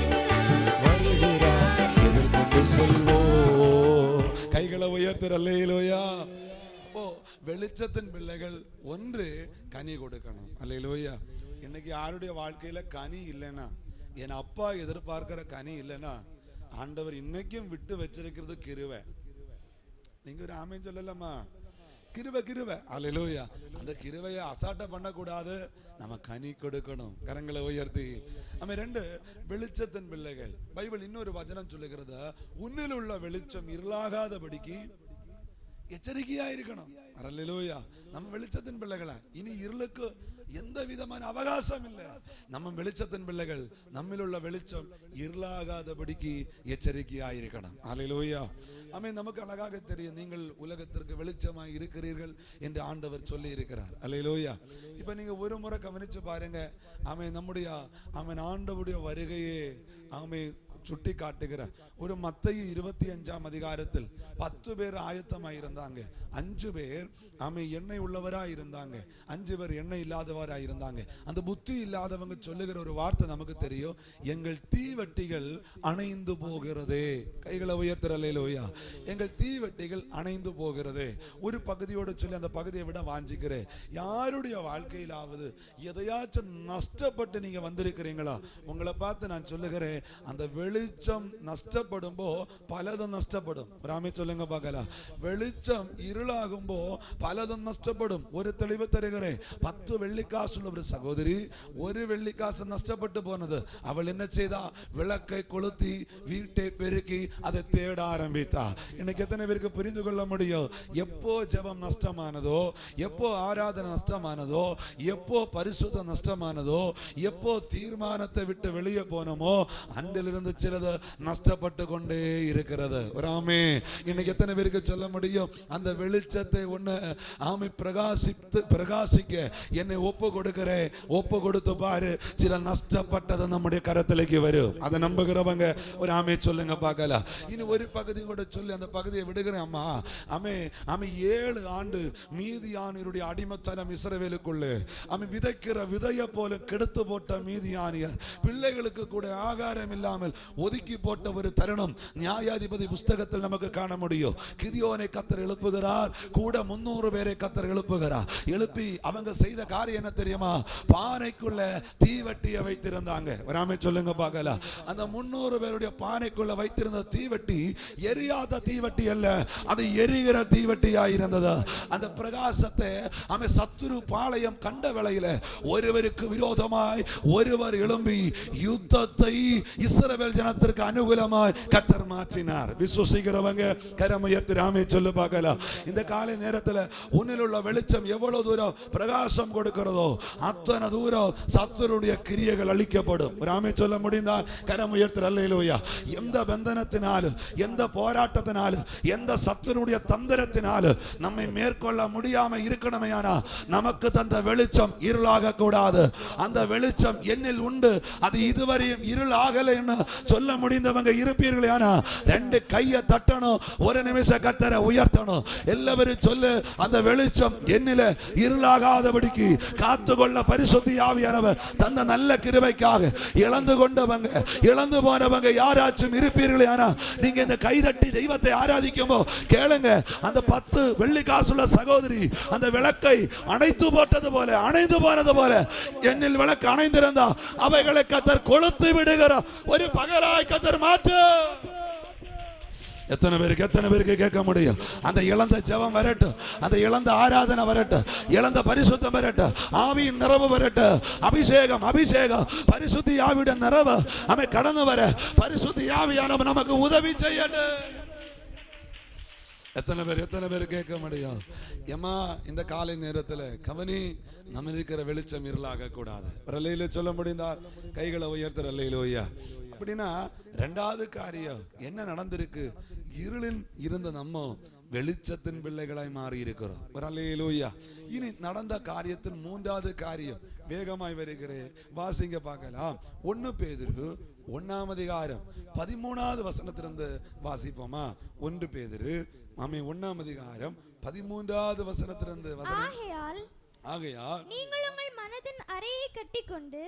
கைகளை உயர்த்துற அல்லேலூயா. அப்போ வெளிச்சத்தின் பிள்ளைகள் ஒன்று கனி கொடுக்கணும். அல்லேலூயா. இன்னைக்கு யாருடைய வாழ்க்கையில கனி இல்லைன்னா, என் அப்பா எதிர்பார்க்கிற கனி இல்லைன்னா, ஆண்டவர் இன்னைக்கும் விட்டு வச்சிருக்கிறது கிருபை. நீங்க ஒரு ஆமென் சொல்லலாமா? கிருபை கிருபை. அல்லேலூயா. அந்த கிருபையை அசாட்ட பண்ணக்கூடாது, நம்ம கனி கொடுக்கணும். கரங்களை உயர்த்தி. நம்ம 2 வெளிச்சத்தின் பிள்ளைகள். பைபிள் இன்னொரு வசனம் சொல்லுகிறது, உன்னில் உள்ள வெளிச்சம் இருளாகாதபடிக்கு எச்சரிக்கையா இருக்கணும். அல்லேலூயா. நம்ம வெளிச்சத்தின் பிள்ளைகளா? இனி இருளுக்கு எந்த விதமான அவகாசம் இல்லை. நம்ம வெளிச்சத்தின் பிள்ளைகள், நம்மிலுள்ள வெளிச்சம் இருளாகாதபடிக்கு எச்சரிக்கையாயிருக்கணும். அல்லேலூயா. ஆமென். நமக்கு அழகாக தெரியும், நீங்கள் உலகத்திற்கு வெளிச்சமாய் இருக்கிறீர்கள் என்று ஆண்டவர் சொல்லி இருக்கிறார். அல்லேலூயா. இப்ப நீங்க ஒரு முறை கவனிச்சு பாருங்க. ஆமென். நம்முடைய ஆண்டவருடைய வருகையே சுட்டி காட்டுகிற ஒரு மத்தேயு 25ஆம் அதிகாரத்தில் 10 பேர் ஆயத்தமாய் இருந்தாங்க. 5 பேர் எண்ணெய் உள்ளவராய் இருந்தாங்க, 5 பேர் எண்ணெய் இல்லாதவராய் இருந்தாங்க. அந்த புத்தி இல்லாதவங்க சொல்லுகிற ஒரு வார்த்தை நமக்கு தெரியும், எங்கள் தீவட்டிகள் அணைந்து போகிறதே. கைகளை உயர்த்துற அல்லேலூயா. எங்கள் தீவட்டிகள் அணைந்து போகிறதே. ஒரு பகுதியோடு சொல்லி அந்த பகுதியை விட வாஞ்சிக்கிறேன். யாருடைய வாழ்க்கையிலாவது எதையாச்சும் நஷ்டப்பட்டு நீங்க வந்திருக்கிறீங்களா? உங்களை பார்த்து நான் சொல்லுகிறேன், அந்த வெளிச்சம் நஷ்டப்படும்போ பலதும் நஷ்டப்படும். ராமே சொல்லுங்க பார்க்கலாம். வெளிச்சம் இருளாகும்போ பலதும் நஷ்டப்படும். ஒரு தெளிவு தருகிறேன். 10 வெள்ளிக்காசு உள்ள ஒரு சகோதரி, ஒரு வெள்ளிக்காசு நஷ்டப்பட்டு போனது. அவள் என்ன செய்தா? விளக்கை கொளுத்தி வீட்டை பெருக்கி அதை தேட ஆரம்பித்தா. இன்னைக்கு எத்தனை பேருக்கு புரிந்து கொள்ள முடியும்? எப்போ ஜெபம் நஷ்டமானதோ, எப்போ ஆராதனை நஷ்டமானதோ, எப்போ பரிசுத்தம் நஷ்டமானதோ, எப்போ தீர்மானத்தை விட்டு வெளியே போனோமோ, அன்றிலிருந்து சிலது நஷ்டப்பட்டு கொண்டே இருக்கிறது. ராமே. இன்னைக்கு எத்தனை பேருக்கு சொல்ல முடியும், அந்த வெளிச்சத்தை ஒண்ணு பிரகாசிக்க என்னை ஒப்பு கொடுக்கிறேன், ஒப்பு கொடுத்து பாரு, சில நஷ்டப்பட்டது நம்முடைய கரத்திലേക്ക് வரும். அதை நம்புகிறவங்க ஒரு ஆமே சொல்லுங்க பார்க்கலாம். இனி ஒரு பகுதி கூட சொல்லி அந்த பகுதியை விடுகிறேன். அம்மா 7 ஆண்டு மீதியானியருடைய அடிமைத்தனம் இஸ்ரவேலுக்குள்ளே விதைக்கிற விதைய போல கெடுத்து போட்ட மீதியானியர் பிள்ளைகளுக்கு கூட ஆகாரம் இல்லாமல் ஒதுக்கி போட்ட ஒரு தருணம் நியாயாதிபதி புஸ்தகத்தில் நமக்கு காண முடியும். கிதியோனை கர்த்தர் எழுப்புகிறார், கூட 300 பேரை கர்த்தர் எழுப்புகிறார். எழுப்பி அவங்க செய்த காரியம் என்ன தெரியுமா? பானைக்குள்ள தீவட்டியை வைத்திருந்தாங்க. வராமே சொல்லுங்க பார்க்கலாம். அந்த 300 பேருடைய பானைக்குள்ள வைத்திருந்த தீவட்டி எரியாத தீவட்டி அல்ல, அது எரிகிற தீவட்டியா இருந்தது. அந்த பிரகாசத்தை சத்துரு பாளையம் கண்ட வேளையில ஒருவருக்கு விரோதமாய் ஒருவர் எழும்பி யுத்தத்தை இஸ்ரவேல் ஜனத்திற்கு அனுகூலமாய் கர்த்தர் மாற்றினார். விசுவாசிக்கிறவங்க கரமுயர்த்தி ராமே சொல்லு பார்க்கலாம். இந்த காலை நேரத்தில் உன்னில் உள்ள வெளிச்சம் எவ்வளவு தூரம் பிரகாசம் கொடுக்கிறதோ அத்தனை தூரம் சத்துருடைய கிரியைகள் அழிக்கப்படும். ராமே சொல்ல முடிந்தால் கரமுயர்த்தி அல்லேலூயா. எந்த பந்தனத்தினாலும், எந்த போராட்டத்தினாலும், எந்த சத்துருடைய தந்திரத்தினாலும் நம்மை மேற்கொள்ள முடியாம இருக்கணுமையானா நமக்கு தந்த வெளிச்சம் இருளாக கூடாது. அந்த வெளிச்சம் என்னில் உண்டு, அது இதுவரையும் இருள் ஆகலைன்னு சொல்ல முடிந்தவங்க இருப்பீர்களே. ஆனா 2 கையை தட்டணும், ஒரு நிமிஷம் கர்த்தரை உயர்த்தணும். எல்லாரும் சொல்லு, அந்த வெளிச்சம் என்னில இருளாகாதபடிக்கு காத்துக்கொள்ள பரிசுத்த ஆவியானவர் தந்த நல்ல கிருபைக்காக இழந்து கொண்டவங்க, இழந்து போனவங்க யாராச்சும் இருப்பீர்களே. ஆனா நீங்க இந்த கைதட்டி தெய்வத்தை ஆராதிக்கும்போ கேளுங்க, அந்த 10 வெள்ளி காசுள்ள சகோதரி அந்த விளக்கை அணைத்து போட்டது போல, அணைந்து போனது போல என்னில் விளக்கு அணைந்திருந்தா அவைகளை கர்த்தர் கொளுத்து விடுகிறார். ஒரு பகலாய் கர்த்தர் மாற்று. எத்தனை பேருக்கு கேட்க முடியும்? அந்த இழந்த ஜெபம் வரட்டும், அந்த இழந்த ஆராதனை வரட்டும், இழந்த பரிசுத்தம் வரட்டும், ஆவியின் நிறைவு வரட்டும். அபிஷேகம் பரிசுத்த ஆவியுடைய நிறைவு கடந்து வர பரிசுத்த ஆவியானவர் நமக்கு உதவி செய்யட்டும். எத்தனை பேர் கேட்க முடியும்? ஏமா இந்த காலை நேரத்தில் கவனி, நம்ம இருக்கிற வெளிச்சம் இருளாக கூடாது. அல்லேலூயா சொல்ல முடிந்தால் கைகளை உயர்த்துற அல்லேலூயா. அப்படின்னா 2வது காரியம் என்ன நடந்திருக்கு? இருளில் இருந்த நம்ம வெளிச்சத்தின் பிள்ளைகளாய் மாறி இருக்கிறோம். அல்லேலூயா. இனி நடந்த காரியத்தின் 3வது காரியம் வேகமாய் வருகிறேன், வாசிங்க பார்க்கலாம். 1 பேதுரு 1ஆம் அதிகாரம் 13வது வசனத்திலிருந்து வாசிப்போமா? 1 பேதுரு 1ஆம் அதிகாரம் 13வது வசனத்திலிருந்து ஆகையால் நீங்கள் உங்கள் மனதின் அறையை கட்டிக்கொண்டு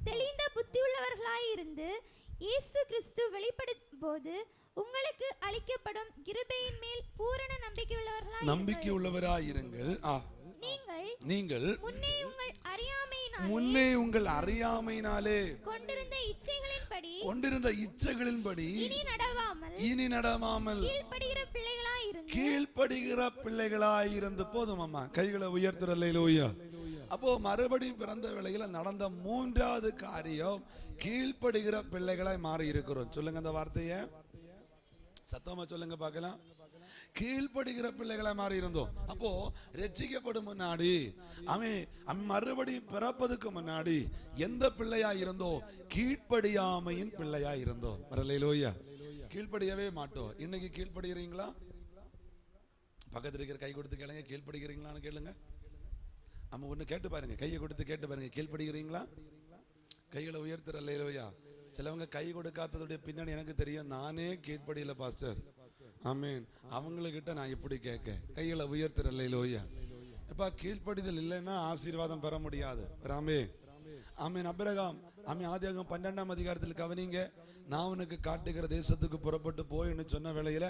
தெளிந்த புத்தி உள்ளவர்களாய் இருந்து இயேசு கிறிஸ்து வெளிப்படும் போது உங்களுக்கு அளிக்கப்படும் கிருபையின் மேல் பூரண நம்பிக்கையுள்ளவராய் இருங்கள். நீங்கள் முன்னே உங்கள் அறியாமையினாலே கொண்டிருந்த இச்சைகளின்படி இனி நடவாமல் கீழ்ப்படுகிற பிள்ளைகளாய் இருந்து. போதும் அம்மா, கைகளை உயர்த்துற அல்லேலூயா. அப்போ மறுபடியும் பிறந்த வேளையில நடந்த 3வது காரியம் கீழ்ப்படுகிற பிள்ளைகளாய் மாறி இருக்கிறோம். சொல்லுங்க அந்த வார்த்தையை. சத்தமா சொல்லுங்க பார்க்கலாம். கீழ்ப்படுகிற பிள்ளைகளை மாறி இருந்தோம். அப்போ ரட்சிக்கப்படும் முன்னாடி அவன் மறுபடியும் பிறப்பதுக்கு முன்னாடி எந்த பிள்ளையா இருந்தோம்? கீழ்ப்படியாமையின் பிள்ளையா இருந்தோம். அல்லேலூயா. கீழ்ப்படியவே மாட்டோம். இன்னைக்கு கீழ்ப்படுகிறீங்களா? பக்கத்துல இருக்கிற கை கொடுத்து கேளுங்க, கீழ்ப்படுகிறீங்களான்னு கேளுங்க. நம்ம ஒண்ணு கேட்டு பாருங்க, கையை கொடுத்து கேட்டு பாருங்க, கீழ்ப்படுகிறீங்களா? கைகளை உயர்த்துற. அல்லேலூயா. சிலவங்க கை கொடுக்காததுடைய பின்னாடி எனக்கு தெரியும், நானே கீழ்ப்படியில பாஸ்டர். ஆமீன். அவங்ககிட்ட நான் இப்படி கேட்க, கைகளை உயர்த்துற. அல்லேலூயா. இப்ப கீழ்ப்படிதல் இல்லைன்னா ஆசீர்வாதம் பெற முடியாது. ராமே ஆமீன். அபிரகாம் ஆதியாகமம் 12ஆம் அதிகாரத்தில் கவனிங்க. நான் உனக்கு காட்டுகிற தேசத்துக்கு புறப்பட்டு போயின்னு சொன்ன வேளையில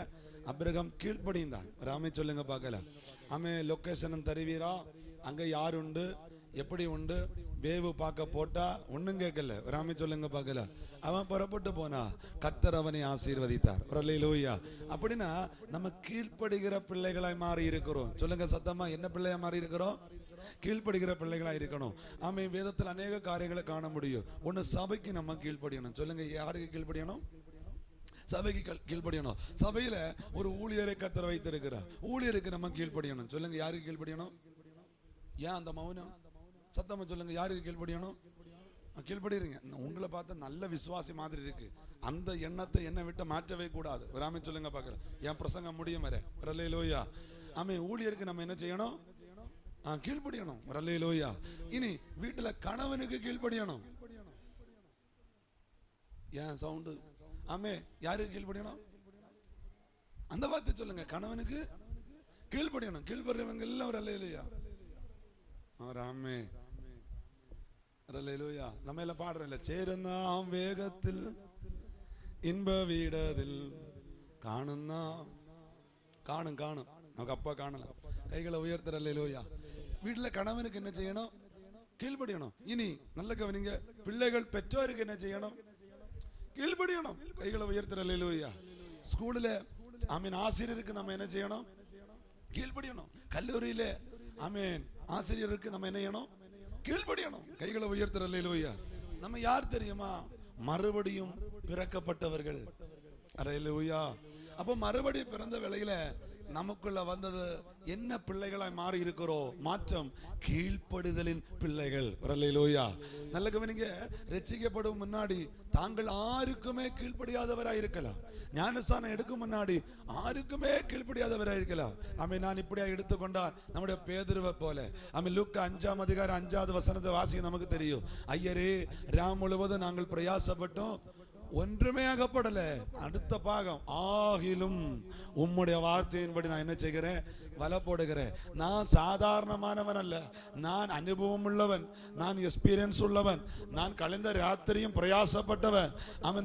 அபிரகாம் கீழ்ப்படிந்தான். ராமே சொல்லுங்க பார்க்கல. லொகேஷன் தருவீரா, அங்க யார் உண்டு, எப்படி உண்டு, வேவு பார்க்க போட்டா ஒண்ணும் கேட்கல. ராமே சொல்லுங்க பார்க்கல. அவன் புறப்பட்டு போனா கர்த்தர் அவனை ஆசீர்வதித்தார். அல்லேலூயா. அப்படின்னா நம்ம கீழ்ப்படுகிற பிள்ளைகளாய் மாறி இருக்கிறோம். சொல்லுங்க சத்தமா, என்ன பிள்ளையா மாறி இருக்கிறோம்? கீழ்ப்படுகிற பிள்ளைகளா இருக்கணும். வேதத்தில் அநேக காரியங்களை காண முடியும். ஒண்ணு, சபைக்கு நம்ம கீழ்ப்படியணும். சொல்லுங்க, யாருக்கு கீழ்ப்படியணும்? சபைக்கு கீழ்ப்படியணும். சபையில ஒரு ஊழியரை கர்த்தர் வைத்திருக்கிறார். ஊழியருக்கு நம்ம கீழ்ப்படியணும். சொல்லுங்க, யாருக்கு கீழ்ப்படியணும்? ஏன் அந்த மௌனம்? சத்தமா சொல்லுங்க, யாருக்கு கீழ்ப்படியணும்? கீழ்ப்படுறீங்க. உங்களை பார்த்தா நல்ல விசுவாசி மாதிரி இருக்கு. அந்த எண்ணத்தை என்னை விட்டு மாற்றவே கூடாது. ராமே சொல்லுங்க பார்க்கிறேன். என் பிரசங்கம் முடியும் வர. அல்லேலூயா. ஊழியருக்கு நம்ம என்ன செய்யணும்? கீழ்ப்படியணும். அல்லேலூயா. இனி வீட்டுல கணவனுக்கு கீழ்ப்படியணும். ஏன் சவுண்டு? யாருக்கு கீழ்ப்படியணும்? அந்த வார்த்தை சொல்லுங்க. கணவனுக்கு கீழ்ப்படியணும். கீழ்ப்படுறவங்க எல்லாம் ஒரு அல்லேலூயா. ராமே அல்லேலூயா. நம்ம எல்லாம் பாடுறோம்ல, ചേരുന്നാം വേഗത്തിൽ ഇൻപ വീടതിൽ കാണുന്ന കാണും നമുക്ക് அப்பா കാണலாம். கைகளை உயர்த்துற. அல்லேலூயா. வீட்டுல கணவனுக்கு என்ன செய்யணும்? கீழ்ப்படியணும். இனி நல்ல கவனிங்க, பிள்ளைகள் பெற்றோருக்கு என்ன செய்யணும்? கீழ்ப்படியணும். கைகளை உயர்த்துற. அல்லேலூயா. ஸ்கூல்ல ஆசிரியருக்கு நம்ம என்ன செய்யணும்? கீழ்ப்படியணும். கல்லூரியில ஆசிரியருக்கு நம்ம என்ன செய்யணும்? கீழ்ப்படியணும். கைகளை உயர்த்துற. அல்லேலூயா. நம்ம யார் தெரியுமா? மறுபடியும் பிறக்கப்பட்டவர்கள். அல்லேலூயா. அப்போ மறுபடியும் பிறந்த வேளையில நமக்குள்ள வந்தது என்ன பிள்ளைகளாய் மாறி இருக்கிறோம்? மாற்றம். கீழ்ப்படுதலின் பிள்ளைகள். அல்லேலூயா. நல்ல கவனிங்க. ரட்சிக்கப்படும் முன்னாடி தாங்கள் ஆருக்குமே கீழ்ப்படியாதவராய் இருக்கலாம். ஞானஸ்நானம் எடுக்கும் முன்னாடி ஆருக்குமே கீழ்ப்படியாதவராய் இருக்கலாம். நான் இப்படியா எடுத்துக்கொண்டார் நம்முடைய பேதுருவை போல. லூக்கா 5ஆம் அதிகாரம் 5வது வசனத்தை வாசிக்க நமக்கு தெரியும். ஐயரே, ராம் முழுவதும் நாங்கள் பிரயாசப்பட்டோம், ஒன்றுமே அகப்படல. அடுத்த பாகம், ஆகிலும் உம்முடைய வார்த்தையின்படி நான் என்ன செய்கிறேன்? வலை போடுகிறேன். நான் சாதாரணமானவன் அல்ல, நான் அனுபவம் உள்ளவன், நான் எக்ஸ்பீரியன்ஸ் உள்ளவன், நான் கலைந்த ராத்திரியும் பிரயாசப்பட்டவன்.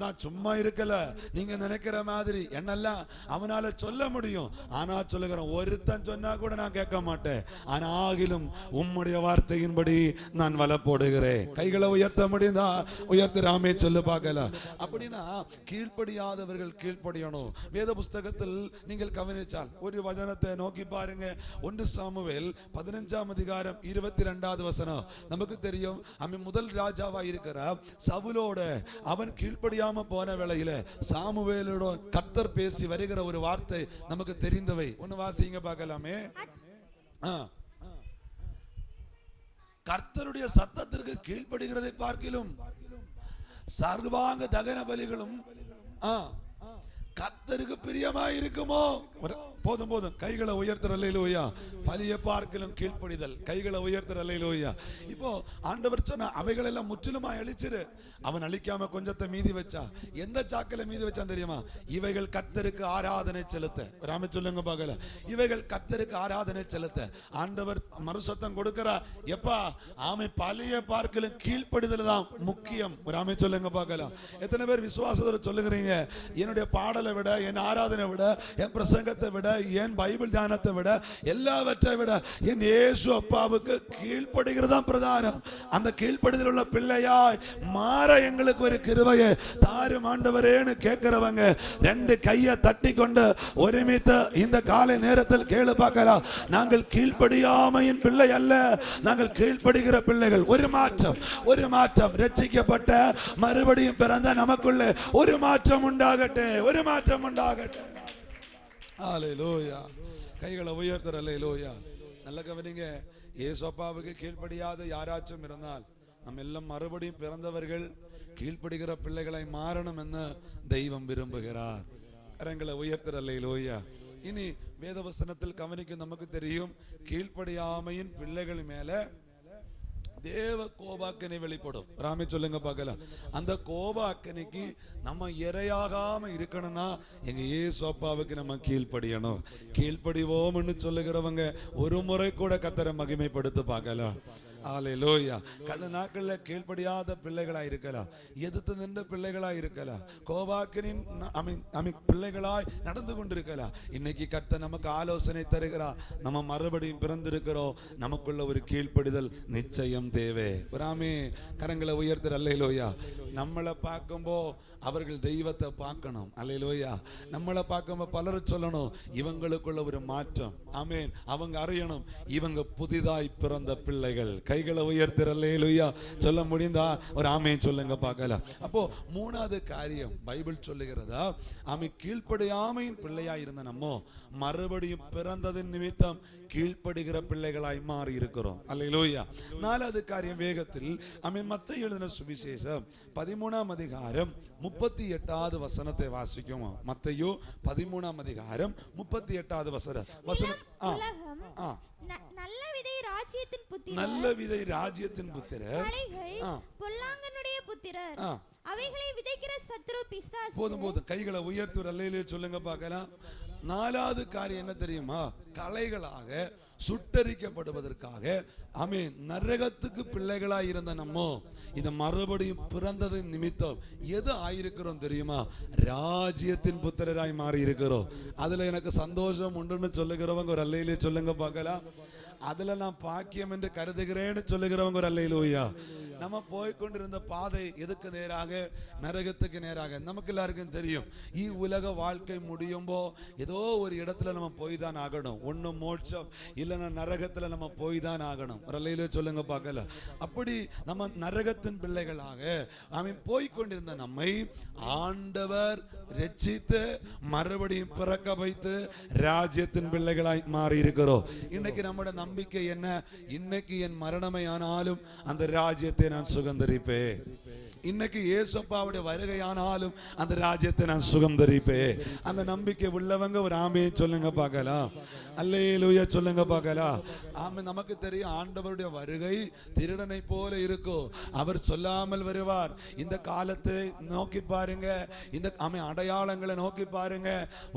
நான் சும்மா இருக்கல. நீங்க நினைக்கிற மாதிரி என்னெல்லாம் அவனால சொல்ல முடியும். ஆனா சொல்லுகிறேன், ஒருத்தன் சொன்னா கூட நான் கேட்க மாட்டேன். ஆனா ஆகிலும் உம்முடைய வார்த்தையின்படி நான் வலை போடுகிறேன். கைகளை உயர்த்த முடியுதா? உயர்த்துறாமே சொல்லு பார்க்கலாம். அப்படின்னா கீழ்ப்படியாதவர்கள் கீழ்ப்படியணும். வேத புஸ்தகத்தில் நீங்கள் கவனிச்சால் ஒரு வசனத்தை நோக்கி பாருங்க. 1 சாமுவேல் 15ஆம் அதிகாரம் 22வது வசனம். நமக்கு தெரியும், முதல் ராஜாவா இருக்கிற சவுலோட அவன் கீழ்ப்படியாம போன வேளையில சாமுவேலோட கர்த்தர் பேசி வருகிற ஒரு வார்த்தை நமக்கு தெரிந்தவை. ஒன்னு வாசிங்க பார்க்கலாமே. கர்த்தருடைய சத்தத்திற்கு கீழ்ப்படுகிறதை பார்க்கிலும் சர்வாங்க தகன பலிகளும் கர்த்தருக்கு பிரியமாய் இருக்குமோ? போதும் போதும். கைகளை உயர்த்துற. அல்லேலூயா. பலியை பார்க்கலும் கீழ்ப்படிதல். கைகளை உயர்த்துற. அல்லேலூயா. இப்போ ஆண்டவர் சொன்ன அவைகள் எல்லாம் முற்றிலுமா அழிச்சிரு. அவன் அழிக்காம கொஞ்சத்தை மீதி வச்சா. எந்த சாக்கில மீதி வச்சான் தெரியுமா? இவைகள் கர்த்தருக்கு ஆராதனை செலுத்த. ராம சொல்லுங்க பார்க்கல. இவைகள் கர்த்தருக்கு ஆராதனை செலுத்த ஆண்டவர் மறுசத்தம் கொடுக்கிறார். எப்பா? பலியை பார்க்கலும் கீழ்ப்படிதல் தான் முக்கியம். ராம சொல்லுங்க பார்க்கலாம். எத்தனை பேர் விசுவாசத்தோட சொல்லுகிறீங்க? என்னுடைய பாடலை விட, என் ஆராதனை விட, என் பிரசங்கத்தை விட, என் பைபிள் தியானத்தை விட, எல்லாவற்றை விட என் இயேசு அப்பாவுக்கு கீழ்ப்படுகிறதா பிரதானம். அந்த கீழ்ப்படுதல் உள்ள பிள்ளையாய் மாற எங்களுக்கு ஒரு கிருபையை தாரும் ஆண்டவரேன்னு கேட்கிறவங்க 2 கையை தட்டி கொண்டு ஒருமித்த இந்த காலை நேரத்தில் கேளு பார்க்கலாம். நாங்கள் கீழ்ப்படியாமையின் பிள்ளை அல்ல, நாங்கள் கீழ்ப்படுகிற பிள்ளைகள். ஒரு மாற்றம். ரட்சிக்கப்பட்ட மறுபடியும் பிறந்த நமக்குள்ள ஒரு மாற்றம் உண்டாகட்டும். ஹalleluya. கைகளை உயர்த்துற அல்லேலூயா. நல்ல கவனிங்க, இயேசுப்பாவுக்கு கீழ்ப்படியாத யாராச்சும் இருந்தால் நம்ம எல்லாம் மறுபடியும் பிறந்தவர்கள் கீழ்ப்படுகிற பிள்ளைகளை மாறணும் என்று தெய்வம் விரும்புகிறார். கரங்களை உயர்த்துற அல்லேலூயா. இனி வேதவசனத்தில் கவனிக்கும் நமக்கு தெரியும், கீழ்ப்படியாமையின் பிள்ளைகள் மேல தேவ கோபாக்கனை வெளிப்படும். ராமே சொல்லுங்க பார்க்கலாம். அந்த கோபாக்கனைக்கு நம்ம இரையாகாம இருக்கணும்னா எங்க இயேசு அப்பாவுக்கு நம்ம கீழ்ப்படியணும். கீழ்ப்படிவோம்னு சொல்லுகிறவங்க ஒரு முறை கூட கர்த்தரை மகிமைப்படுத்த பார்க்கலாம். ஹalleluya. கடந்த நாட்கள்ல கீழ்ப்படியாத பிள்ளைகளாய் இருக்கலாம், எதிர்த்து நின்ற பிள்ளைகளாய் இருக்கலாம், கோபாக்கனின் பிள்ளைகளாய் நடந்து கொண்டிருக்கலாம். இன்னைக்கு கர்த்தர் நமக்கு ஆலோசனை தருகிறார். நம்ம மறுபடியும் பிறந்திருக்கிறோம், நமக்குள்ள ஒரு கீழ்ப்படிதல் நிச்சயம் தேவை. ராமே கரங்களை உயர்த்துற அல்லேலூயா. நம்மளை பார்க்கும்போ அவர்கள் தெய்வத்தை பார்க்கணும். அல்லேலூயா. நம்மளை பார்க்கும்போது பலரும் சொல்லணும், இவங்களுக்குள்ள ஒரு மாற்றம். ஆமேன். அவங்க அறியணும், இவங்க புதிதாய் பிறந்த பிள்ளைகள். கைகளை உயர்த்துற அல்லேலூயா. சொல்ல முடிந்தா ஒரு ஆமேன் சொல்லுங்க பார்க்கலாம். அப்போ மூணாவது காரியம் பைபிள் சொல்லுகிறதா, கீழ்ப்படியாமையின் பிள்ளையா இருந்த நம்ம மறுபடியும் பிறந்ததின் நிமித்தம் கீழ்ப்படுகிற பிள்ளைகளாய் மாறி இருக்கிறோம். அல்லேலூயா. நாலாவது காரியம் வேகத்தில் மத்தேயு எழுதின சுவிசேஷம் 13ஆம் அதிகாரம் 38வது வசனத்தை வாசிக்கும். மத்தேயு 13ஆம் அதிகாரம் 38வது வசனம். நல்ல விதை ராஜ்யத்தின் புத்திரர், நல்ல விதை ராஜ்யத்தின் புத்திரர், பொல்லாங்கனுடைய புத்திரர், அவைகளை விதைக்கிற சத்ரு பிசாசு. போதும் போதும், கைகளை உயர்த்து அல்லேலூயா சொல்லுங்க பார்க்கலாம். நாலாவது காரியம் என்ன தெரியுமா? கலைகளாக சுட்டரிக்கப்படுவதற்காக நரகத்துக்கு பிள்ளைகளாய் இருந்த நம்ம இந்த மறுபடியும் பிறந்தது நிமித்தம் எது ஆயிருக்கிறோம் தெரியுமா? ராஜ்யத்தின் புத்திரராய் மாறி இருக்கிறோம். அதுல எனக்கு சந்தோஷம் உண்டுன்னு சொல்லுகிறவங்க ஒரு அல்லேலூயா சொல்லுங்க பார்க்கலாம். அதுல நான் பாக்கியம் என்று கருதுகிறேன்னு சொல்லுகிறவங்க ஒரு அல்லேலூயா. நம்ம போய்கொண்டிருந்த பாதை எதுக்கு நேராக? நரகத்துக்கு நேராக. நமக்கு எல்லாருக்கும் தெரியும், உலக வாழ்க்கை முடியும்போ ஏதோ ஒரு இடத்துல நம்ம போய் தான் ஆகணும். ஒண்ணு மோட்சம், இல்லைன்னா நரகத்துல நம்ம போய் தான் ஆகணும். அல்லேலூயா சொல்லுங்க பார்க்கல. அப்படி நம்ம நரகத்தின் பிள்ளைகளாக போய்கொண்டிருந்த நம்மை ஆண்டவர் ரட்சித்து மறுபடியும் பிறக்க வைத்து ராஜ்யத்தின் பிள்ளைகளாய் மாறி இருக்கிறோம். இன்னைக்கு நம்முடைய நம்பிக்கை என்ன? இன்னைக்கு என் மரணமே ஆனாலும் அந்த ராஜ்யத்தை நான் சுகந்தரிப்பேன். இன்னைக்கு இயேசுப்பாவுடைய வருகையானாலும் அந்த ராஜ்யத்தை நான் சுகந்தரிப்பேன். அந்த நம்பிக்கை உள்ளவங்க ஒரு ஆமென் சொல்லுங்க பார்க்கலாம். அல்லேலூயா சொல்லுங்க பார்க்கலாம். ஆமென். நமக்கு தெரியும், ஆண்டவருடைய வருகை திருடனை போல இருக்கும். அவர் சொல்லாமல் வருவார். இந்த காலத்தை நோக்கி பாருங்க, இந்த அடையாளங்களை நோக்கி பாருங்க,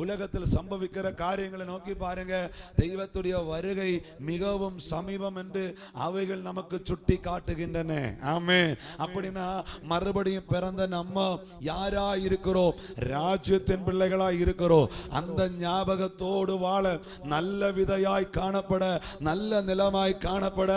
உலகத்தில் சம்பவிக்கிற காரியங்களை நோக்கி பாருங்க. தெய்வத்துடைய வருகை மிகவும் சமீபம் என்று அவைகள் நமக்கு சுட்டி காட்டுகின்றன. ஆமென். அப்படின்னா மறுபடியும் பிறந்த நம்ம யாரா இருக்கிறோம்? ராஜ்யத்தின் பிள்ளைகளாய் இருக்கிறோம். அந்த ஞாபகத்தோடு வாழ, நல்ல விதையாய் காணப்பட, நல்ல நிலமாய் காணப்பட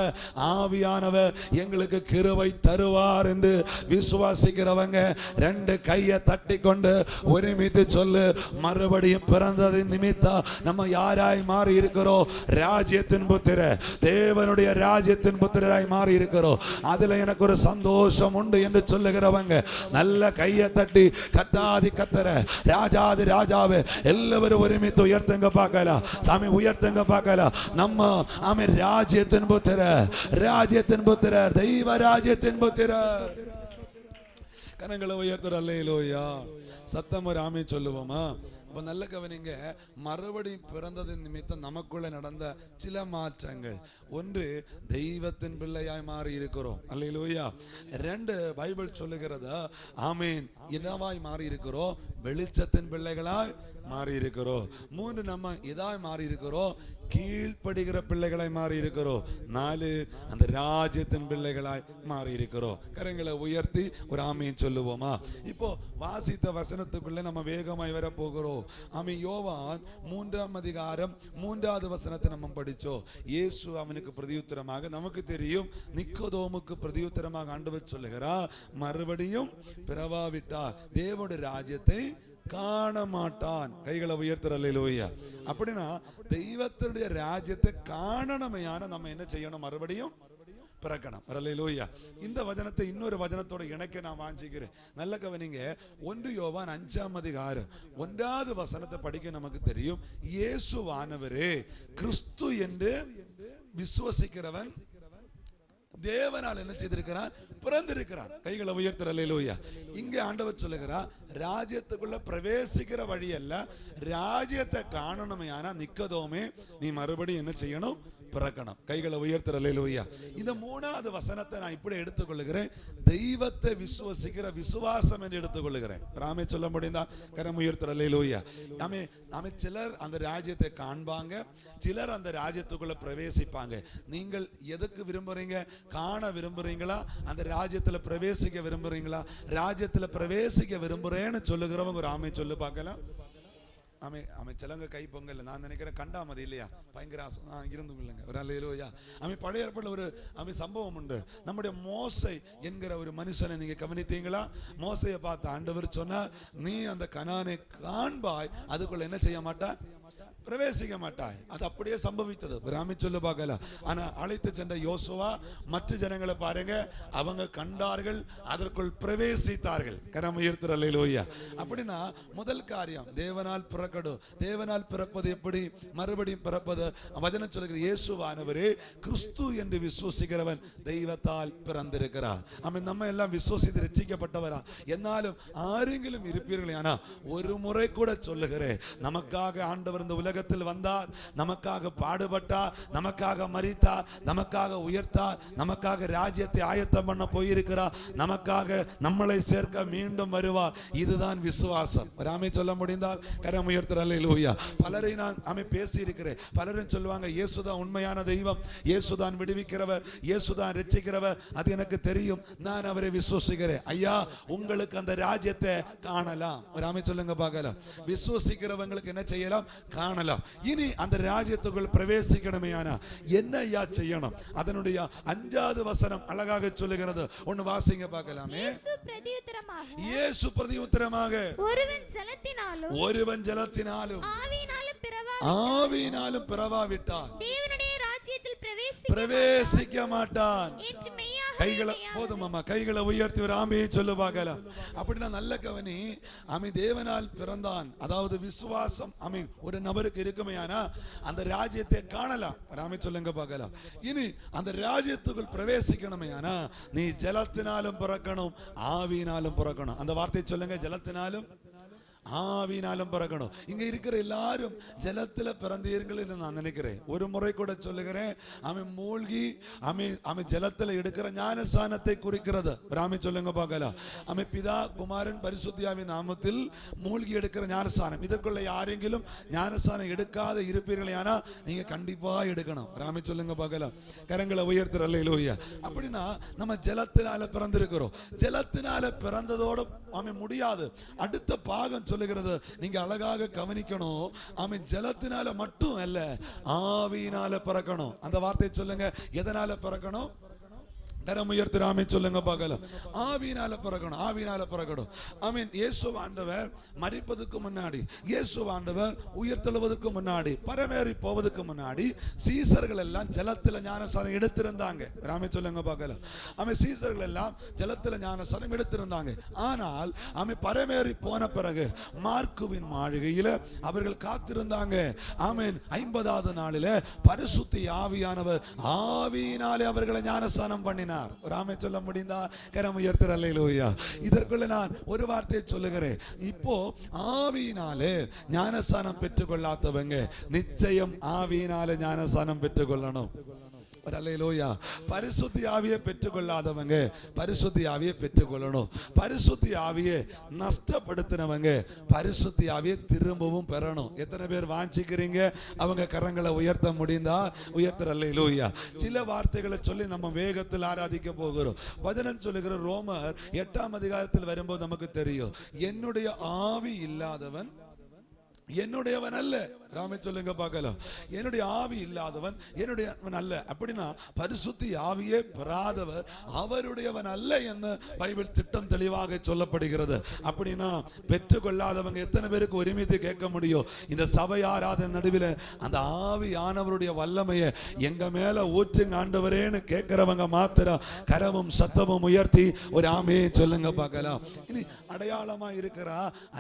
ஆவியானவர் எங்களுக்கு கிருபை தருவார் என்று விசுவாசிக்கிறவங்க ரெண்டு கையை தட்டி கொண்டு ஒருமித்து சொல்லு, மறுபடியும் பிறந்ததின் நிமித்தம் நம்ம யாராய் மாறி இருக்கிறோம்? ராஜ்யத்தின் புத்திர, தேவனுடைய ராஜ்யத்தின் புத்திரராய் மாறி இருக்கிறோம். அதுல எனக்கு ஒரு சந்தோஷம் உண்டு என்று சொல்லுகிறவங்க நல்ல கையை தட்டி கத்தாதி கத்தர, ராஜாதி ராஜாவே எல்லாரும் ஒருமித்து உயர்த்துங்க பார்க்கலாம். சாமி உயர்த்துங்க பார்க்கலாம். நம்ம ராஜ்யத்தின் புத்திரர், ராஜ்யத்தின் புத்திரர், தெய்வ ராஜ்யத்தின் புத்திரர். கரங்களை உயர்த்துற அல்லேலூயா. சத்தம் ஒரு ஆமென் சொல்லுவோமா? அப்ப நல்ல கவனிங்க, மறுபடியும் பிறந்ததின் நிமித்தம் நமக்குள்ள நடந்த சில மாற்றங்கள். ஒன்று, தெய்வத்தின் பிள்ளையாய் மாறி இருக்கிறோம். அல்லேலூயா. ரெண்டு, பைபிள் சொல்லுகிறது ஆமென், என்னவாய் மாறி இருக்கிறோம்? வெளிச்சத்தின் பிள்ளைகளாய் மாறி இருக்கிறோம். மூன்று, நம்ம இதாய் மாறி இருக்கிறோம், கீழ்ப்படுகிற பிள்ளைகளாய் மாறி இருக்கிறோம். நாலு, அந்த ராஜ்யத்தின் பிள்ளைகளாய் மாறி இருக்கிறோம். கரங்களை உயர்த்தி ஒரு ஆமென் சொல்லுவோமா? இப்போ வாசித்த வசனத்துக்குள்ள நம்ம வேகமாய் வர போகிறோம். யோவான் 3ஆம் அதிகாரம் 3வது வசனத்தை நம்ம படிச்சோம். இயேசு அவனுக்கு பிரதியுத்தரமாக, நமக்கு தெரியும் நிக்கோதேமுக்கு பிரதியுத்தரமாக ஆண்டவர் சொல்லுகிறார், மறுபடியும் பிறவாவிட்டார் தேவனுடைய ராஜ்யத்தை காண மாட்டான். கைகளை உயர்த்துற அல்லேலூயா. அப்படின்னா தெய்வத்துடைய ராஜ்யத்தை காணணுமையான நம்ம என்ன செய்யணும்? மறுபடியும் பிறக்கணும். அல்லேலூயா. இந்த வசனத்தை இன்னொரு வசனத்தோட இணைக்க நான் வாஞ்சிக்கிறேன். நல்ல கவனிங்க. 1 யோவான் 5ஆம் அதிகாரம் 1வது வசனத்தை படிக்க நமக்கு தெரியும். இயேசுவானவரே கிறிஸ்து என்று விசுவசிக்கிறவன் தேவனால் என்ன செய்திருக்கிறான்? பிறந்திருக்கிறான். கைகளை உயர்த்துற. அல்லேலூயா. இங்க ஆண்டவர் சொல்லுகிறார், ராஜ்யத்துக்குள்ள பிரவேசிக்கிற வழி அல்ல, ராஜ்யத்தை காணணுமே. ஆனா நிக்கதோமே, நீ மறுபடியும் என்ன செய்யணும்? பிறக்கணும். கைகளை உயர்த்துற. அல்லேலூயா. இந்த 3வது வசனத்தை நான் இப்படி எடுத்துக்கொள்ளுகிறேன், தெய்வத்தை விசுவசிக்கிற விசுவாசம் என்று எடுத்துக்கொள்ளுகிறேன். ராமே சொல்ல முடிந்தா கரம் உயர்த்துற. அல்லேலூயா. நாம சிலர் அந்த ராஜ்யத்தை காண்பாங்க, சிலர் அந்த ராஜ்யத்துக்குள்ள பிரவேசிப்பாங்க. நீங்கள் எதுக்கு விரும்புறீங்க? காண விரும்புறீங்களா? அந்த ராஜ்யத்துல பிரவேசிக்க விரும்புறீங்களா? ராஜ்யத்துல பிரவேசிக்க விரும்புறேன்னு சொல்லுகிறவங்க ஒரு ஆமை சொல்லு பார்க்கலாம். சிலங்க கை பொங்கல். நான் நினைக்கிறேன் கண்டாமதி இல்லையா, பயங்கர இருந்தும் இல்லைங்க. ஒரு அல்லேலூயா. பழைய ஏற்பாடுல ஒரு சம்பவம் உண்டு. நம்முடைய மோசை என்கிற ஒரு மனுஷனை நீங்க கவனித்தீங்களா? மோசையை பார்த்து ஆண்டவர் சொன்னா, நீ அந்த கனானை காண்பாய், அதுக்குள்ள என்ன செய்ய மாட்டா? பிரவேசிக்க மாட்டாய். அது அப்படியே சம்பவித்தது. ராமி சொல்லு பார்க்கலாம். ஆனா அழைத்து சென்ற யோசுவா மற்ற ஜனங்களை பாருங்க, அவங்க கண்டார்கள், அதற்குள் பிரவேசித்தார்கள். கரம் உயர்த்துற. அல்லேலூயா. அப்படின்னா முதல் காரியம் தேவனால் பிறக்கணும். தேவனால் பிறப்பது எப்படி? மறுபடியும் பிறப்பது. வசனம் சொல்லுகிற இயேசுவானவரே கிறிஸ்து என்று விசுவசிக்கிறவன் தெய்வத்தால் பிறந்திருக்கிறார். நம்ம எல்லாம் விசுவசித்து ரட்சிக்கப்பட்டவரா? என்னாலும் ஆரெങ്കിലും இருப்பீர்களே. ஆனா ஒரு முறை கூட சொல்லுகிறேன், நமக்காக ஆண்டவர் இந்த உலக வந்தார், நமக்காக பாடுபட்டார், நமக்காக மரித்தார், நமக்காக உயர்த்தார், நமக்காக ராஜ்யத்தை ஆயத்தம் பண்ண போயிருக்கிறார், நமக்காக நம்மளை சேர்க்க மீண்டும் வருவார். இதுதான் விசுவாசம். ராமே சொல்ல முடிந்தால் கரம் உயர்த்துற. அல்லேலூயா. பலரை நான் பேசி இருக்கிறேன். பலரும் சொல்லுவாங்க, இயேசுதான் உண்மையான தெய்வம், இயேசுதான் விடுவிக்கிறவர், இயேசுதான் ரட்சிக்கிறவர். அது எனக்கு தெரியும், நான் அவரை விசுவசிக்கிறேன். ஐயா, உங்களுக்கு அந்த ராஜ்யத்தை காணலாம். ராமே சொல்லுங்க பார்க்கலாம். விசுவசிக்கிறவங்களுக்கு என்ன செய்யலாம்? காணலாம். இனி அந்த ராஜ்யத்துக்குள் பிரவேசிக்கணுமே. ஆனா என்ன ஐயா செய்யணும்? அதனுடைய 5வது வசனம் அழகாக சொல்லுகிறது. ஒன்னு வாசிங்க பார்க்கலாமே. இயேசு பிரதியுத்தரமாக, ஒருவன் ஜலத்தினாலும் ஆவியினாலும் பிறவாவிட்டால் தேவனுடைய ராஜ்யத்தில் பிரவேசிக்க மாட்டான். கைகளை போதும் அம்மா, கைகளை உயர்த்தி ஒரு ஆமையை சொல்லு பார்க்கலாம். அப்படின்னா நல்ல கவனி. தேவனால் பிறந்தான், அதாவது விசுவாசம் ஒரு நபருக்கு இருக்குமே. ஆனா அந்த ராஜ்யத்தை காணலாம். ராமே சொல்லுங்க பார்க்கலாம். இனி அந்த ராஜ்யத்துக்குள் பிரவேசிக்கணுமே. ஆனா நீ ஜலத்தினாலும் பிறக்கணும், ஆவியினாலும் பிறக்கணும். அந்த வார்த்தை சொல்லுங்க, ஜலத்தினாலும் ஆவியினாலும் பிறக்கணும். இங்க இருக்கிற எல்லாரும் ஜலத்துல பிறந்தீர்கள் என்று நான் நினைக்கிறேன். ஒரு முறை கூட சொல்லுகிறேன், மூழ்கி ஜலத்துல எடுக்கிற ஞானஸ்நானத்தை குறிக்கிறது. ராமே சொல்லுங்க பார்க்கலாம். பிதா குமாரன் பரிசுத்தியாவின் நாமத்தில் மூழ்கி எடுக்கிற ஞானஸ்நானம். இதற்குள்ள யாரெങ്കിലും ஞானஸ்நானம் எடுக்காத இருப்பீர்களே, ஆனா நீங்க கண்டிப்பா எடுக்கணும். ராமே சொல்லுங்க பார்க்கலாம். கரங்களை உயர்த்துற. அல்லேலூயா. அப்படின்னா நம்ம ஜலத்தினால பிறந்திருக்கிறோம். ஜலத்தினால பிறந்ததோடு முடியாது. அடுத்த பாகம் சொல்லுகிறது, நீங்க அழகாக கவனிக்கணும். ஜலத்தினால மட்டும் அல்ல, ஆவியினால பிறக்கணும். அந்த வார்த்தை சொல்லுங்க, எதனால பிறக்கணும்? கரம் உயர்த்தி ராமே சொல்லுங்க பார்க்கலாம். ஆவியினால பிறக்கணும், ஆவியினால பிறக்கணும். இயேசு ஆண்டவர் மரிப்பதற்கு முன்னாடி, இயேசு ஆண்டவர் உயிர்த்தெழுவதற்கு முன்னாடி, பரமேறி போவதற்கு முன்னாடி சீசர்கள் எல்லாம் ஜலத்துல ஞானஸ்நானம் எடுத்திருந்தாங்க. ராமே சொல்லுங்க பார்க்கலாம். சீசர்கள் எல்லாம் ஜலத்துல ஞானஸ்நானம் எடுத்திருந்தாங்க. ஆனால் பரமேறி போன பிறகு மார்க்குவின் மாளிகையில அவர்கள் காத்திருந்தாங்க. 50வது நாளில பரிசுத்த ஆவியானவர் ஆவியினாலே அவர்களை ஞானஸ்நானம் பண்ணினார். ராமே சொல்ல முடிந்தா கரம் உயர்த்துற. அல்லேலூயா. இதற்குள்ள நான் ஒரு வார்த்தையை சொல்லுகிறேன். இப்போ ஆவியினாலே ஞானஸ்நானம் பெற்றுக்கொள்ளாதவங்க நிச்சயம் ஆவியினாலே ஞானஸ்நானம் பெற்றுக்கொள்ளணும். அல்லேலூயா. பரிசுத்த ஆவியை பெற்றுக்கொள்ளாதவங்க பரிசுத்த ஆவியை பெற்றுக்கொள்ளணும். பரிசுத்த ஆவியை நஷ்டப்படுத்தினவங்க பரிசுத்த ஆவியை திரும்பவும் பெறணும். எத்தனை பேர் வாஞ்சிக்கிறீங்க? அவங்க கரங்களை உயர்த்த முடிந்தா உயர்த்துற. அல்லேலூயா. சில வார்த்தைகளை சொல்லி நம்ம வேகத்தில் ஆராதிக்க போகிறோம். வசனம் சொல்லுகிற ரோமர் 8ஆம் அதிகாரத்தில் வரும்போது நமக்கு தெரியும், என்னுடைய ஆவி இல்லாதவன் என்னுடையவன் அல்ல. ராமே சொல்லுங்க பார்க்கலாம். என்னுடைய ஆவி இல்லாதவன் என்னுடையவன் அல்ல. அப்படின்னா பரிசுத்த ஆவியே பெறாதவர் அவருடையவன் அல்ல என்று பைபிள் திட்டம் தெளிவாக சொல்லப்படுகிறது. அப்படின்னா பெற்றுக்கொள்ளாதவங்க எத்தனை பேருக்கு ஒருமித்து கேட்க முடியும்? இந்த சபை ஆராதனை நடுவில் அந்த ஆவியானவருடைய வல்லமையை எங்க மேல ஊற்றுங்க ஆண்டவரேன்னு கேட்கிறவங்க மாத்திரம் கரமும் சத்தமும் உயர்த்தி ஒரு ஆமே சொல்லுங்க பார்க்கலாம். இனி அடையாளமா இருக்கிற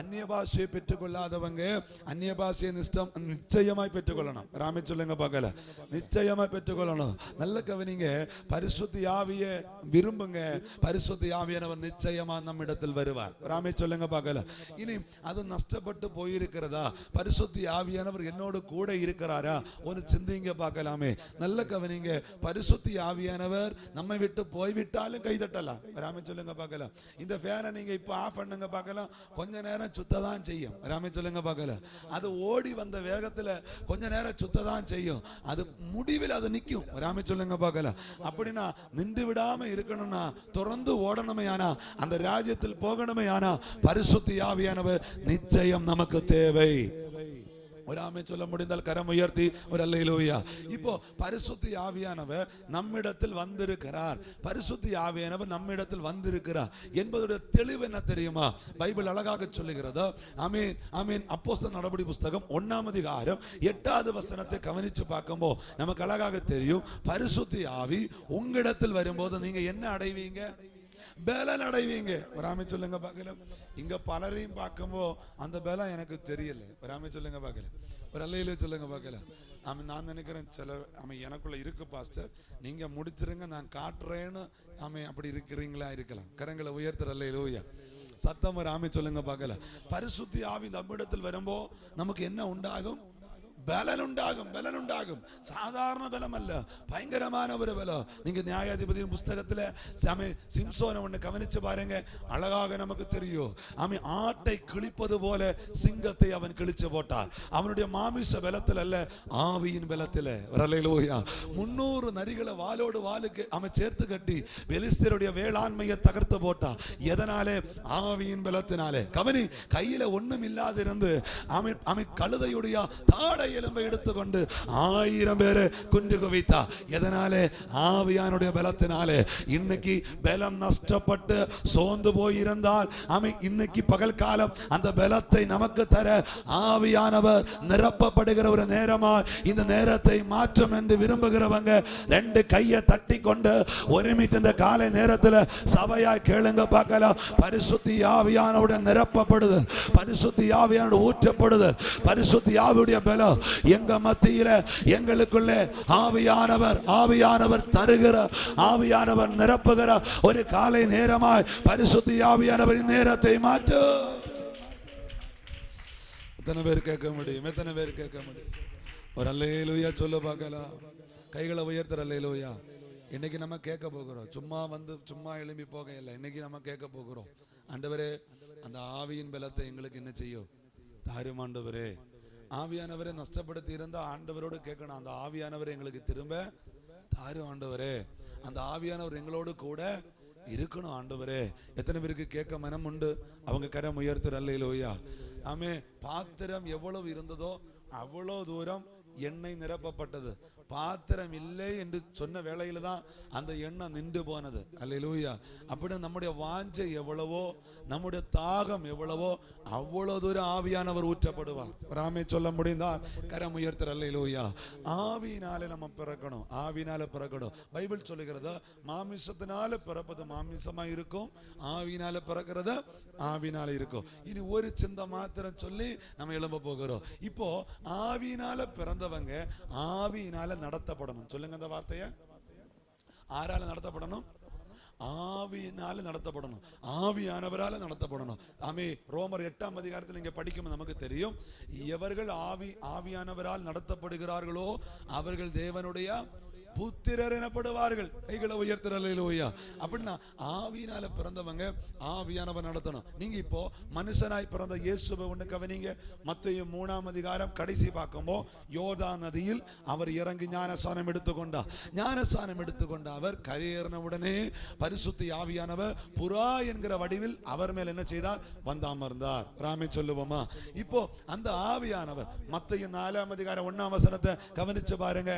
அந்நிய பாஷையை பெற்றுக்கொள்ளாதவங்க அந்நிய பாஷையை நிச்சயமாய் பெற்றுக்கொள்ளணும். ராமே சொல்லுங்க பார்க்கல, நிச்சயமாய் பெற்றுக்கொள்ளணும். நல்ல கவனிங்க, பரிசுத்த ஆவியை விரும்புங்க, பரிசுத்த ஆவியானவர் நிச்சயமா நம்ம இடத்தில் வருவார். ராமே சொல்லுங்க பார்க்கல. இனி அது நஷ்டப்பட்டு போயிருக்கிறதா? பரிசுத்த ஆவியானவர் என்னோடு கூட இருக்கிறாரா? ஒரு சிந்திங்க பார்க்கலாமே. நல்ல கவனிங்க, பரிசுத்த ஆவியானவர் நம்மை விட்டு போய்விட்டாலும் கைதட்டலாம். ராமே சொல்லுங்க பார்க்கலாம். இந்த ஃபேனை நீங்க இப்ப ஆஃப் பண்ணுங்க பார்க்கலாம், கொஞ்ச நேரம் சுத்ததான் செய்யும். ராமே சொல்லுங்க பார்க்கல. அது ஓடி வந்த வேகத்துல கொஞ்ச நேரம் சுத்ததான் செய்யும், அது முடிவில் அது நிற்கும். ராமே சொல்லுங்க பார்க்கல. அப்படின்னா நின்று விடாம இருக்கணும்னா, தொடர்ந்து ஓடணுமே, ஆனா அந்த ராஜ்யத்தில் போகணுமே, ஆனா பரிசுத்த ஆவியானவர் நிச்சயம் நமக்கு தேவை. ஒரு ஆமே சொல்ல முடிந்தால் கரம் உயர்த்தி ஒரு அல்லேலூயா. இப்போ பரிசுத்த ஆவியானவர் நம்மிடத்தில் வந்திருக்கிறார், பரிசுத்த ஆவியானவர் நம்மிடத்தில் வந்திருக்கிறார் என்பதுடைய தெளிவு என்ன தெரியுமா? பைபிள் அழகாக சொல்லுகிறது. ஆமென் ஆமென். அப்போஸ்தலர் நடபடி புஸ்தகம் 1ஆம் அதிகாரம் 8வது வசனத்தை கவனிச்சு பார்க்கும்போது நமக்கு அழகாக தெரியும், பரிசுத்த ஆவி உங்களிடத்தில் வரும்போது நீங்க என்ன அடைவீங்க? பலன் அடைவீங்க. ராமே சொல்லுங்க பார்க்கலாம். இங்க பலரையும் பார்க்கும்போ அந்த பலம் எனக்கு தெரியல. ராமே சொல்லுங்க பார்க்கலாம். ஒரு அல்லையிலே சொல்லுங்க பார்க்கலாம். நான் நினைக்கிறேன் சில எனக்குள்ள இருக்கு பாஸ்டர், நீங்க முடிச்சிருங்க நான் காட்டுறேன்னு அப்படி இருக்கிறீங்களா? இருக்கலாம். கரங்களை உயர்த்துற அல்லேலூயா. சத்தம் ராமே சொல்லுங்க பார்க்கல. பரிசுத்த ஆவி நம்மிடத்தில் வரும்போ நமக்கு என்ன உண்டாகும்? பலன் உண்டாகும். பலன் உண்டாகும். சாதாரண பலம் அல்ல, பயங்கரமான ஒரு பலம். நீங்க நியாயாதிபதி புஸ்தகத்துல சிம்சோனை ஒண்ணு கவனிச்சு பாருங்க, அழகாக நமக்கு தெரியும். ஆட்டை கிழிப்பது போல சிங்கத்தை அவன் கிழிச்சு போட்டார். அவனுடைய மாமிச பலத்தில் அல்ல, ஆவியின் பலத்தில். வரலையிலோயா. 300 நரிகளை வாளோடு வாளுக்கு அவன் சேர்த்து கட்டி பெலிஸ்தருடைய வேளாண்மையை தகர்த்து போட்டான். எதனாலே? ஆவியின் பலத்தினாலே. கவனி, கையில ஒண்ணும் இல்லாதிருந்து அவன் கழுதையுடைய தாடை எலும்பை எடுத்துக்கொண்டு 1000 பேரை குண்டு குவித்தா. எதனாலே? ஆவியானுடைய பலத்தினாலே. இன்னைக்கு பலம் நஷ்டப்பட்டு சோர்ந்து போயிருந்தால் இன்னைக்கு பகல் காலம் அந்த பலத்தை நமக்கு தர ஆவியானவர் நிரப்பப்படுகிற ஒரு நேரமா இந்த நேரத்தை மாற்றம் என்று விரும்புகிறவங்க 2 கையை தட்டி கொண்டு ஒருமித்த இந்த காலை நேரத்தில் சபையாய் கேளுங்க பார்க்கலாம். பரிசுத்த ஆவியானவருடைய நிரப்பப்படுதல், பரிசுத்த ஆவியானோட ஊற்றப்படுதல், பரிசுத்த ஆவியுடைய பலம் எங்க மத்தியில எங்களுக்குள்ளே ஆவியானவர் தருகிற, ஆவியானவர் நிரப்புகிற ஒரு காலை நேரமாய் பரிசுத்த ஆவியானவரின் நேரத்தை மாற்று. எத்தனை பேர் கேட்க முடியும்? எத்தனை பேர் கேட்க முடியும்? ஒரு அல்லேலூயா சொல்ல பார்க்கலாம். கைகளை உயர்த்துற அல்லேலூயா. இன்னைக்கு நம்ம கேட்க போகிறோம். சும்மா எழும்பி போக இல்லை. இன்னைக்கு நம்ம கேட்க போகிறோம். ஆண்டவரே, அந்த ஆவியின் பலத்தை எங்களுக்கு என்ன செய்யும்? தாரும் ஆண்டவரே. ஆவியானவரை நஷ்டப்படுத்தி இருந்தா ஆண்டவரோடு கேட்கணும், அந்த ஆவியானவரை எங்களுக்கு திரும்ப தாரும் ஆண்டவரே. அந்த ஆவியானவர் எங்களோடு கூட இருக்கணும் ஆண்டவரே. எத்தனை பேருக்கு கேட்க மனம் உண்டு? அவங்க கரம் உயர்த்துற அல்லேலூயா. ஆமே. பாத்திரம் எவ்வளவு இருந்ததோ அவ்வளவு தூரம் எண்ணெய் நிரப்பப்பட்டது. பாத்திரம் இல்லை என்று சொன்ன வேளையில தான் அந்த எண்ணெய் நின்று போனது. அல்லேலூயா. அப்படி நம்முடைய வாஞ்சை எவ்வளவோ, நம்முடைய தாகம் எவ்வளவோ அவ்வளவு தூரம் ஆவியானவர் ஊற்றப்படுவார். ராமே சொல்ல முடிந்தால் கரம் உயர்த்துற அல்லேலூயா. ஆவியினாலே நம்ம பிறக்கணும், ஆவியினால பிறக்கணும். பைபிள் சொல்லுகிறது, மாமிசத்தினால பிறப்பது மாமிசமா இருக்கும், ஆவியினால பிறக்கிறது ஆவினால இருக்கும். இனி ஒரு சிந்த மாத்திரம் சொல்லி நம்ம எழும்ப போகிறோம். இப்போ ஆவியினால பிறந்தவங்க ஆவியினால நடத்தப்படணும். சொல்லுங்க அந்த வார்த்தைய. ஆரால நடத்தப்படணும்? ஆவியினால நடத்தப்படணும், ஆவியானவரால நடத்தப்படணும். ஆமே. ரோமர் 8ஆம் அதிகாரத்தில் நீங்க படிக்கும் நமக்கு தெரியும், எவர்கள் ஆவியானவரால் நடத்தப்படுகிறார்களோ அவர்கள் தேவனுடைய புத்திரர் எனப்படுவார்கள். கைகளை உயர்த்துற அல்லேலூயா. அப்படின்னா ஆவியினால பிறந்தவங்க ஆவியானவர் நடத்தணும். நீங்க இப்போ மனுஷனாய் பிறந்த இயேசுவை ஒண்ணு கவனிங்க. மத்தேயு 3ஆம் அதிகாரம் கடைசி பார்க்கும்போது யோர்தான் நதியில் அவர் இறங்கி ஞானஸ்நானம் எடுத்துக்கொண்டார். ஞானஸ்நானம் எடுத்துக்கொண்ட அவர் கரையேறின உடனே பரிசுத்த ஆவியானவர் புறா என்கிற வடிவில் அவர் மேல் என்ன செய்தார்? வந்தாமர்ந்தார். ராமே சொல்லுவோமா? இப்போ அந்த ஆவியானவர் மத்தேயு 4ஆம் அதிகாரம் 1ஆம் வசனத்தை கவனிச்சு பாருங்க.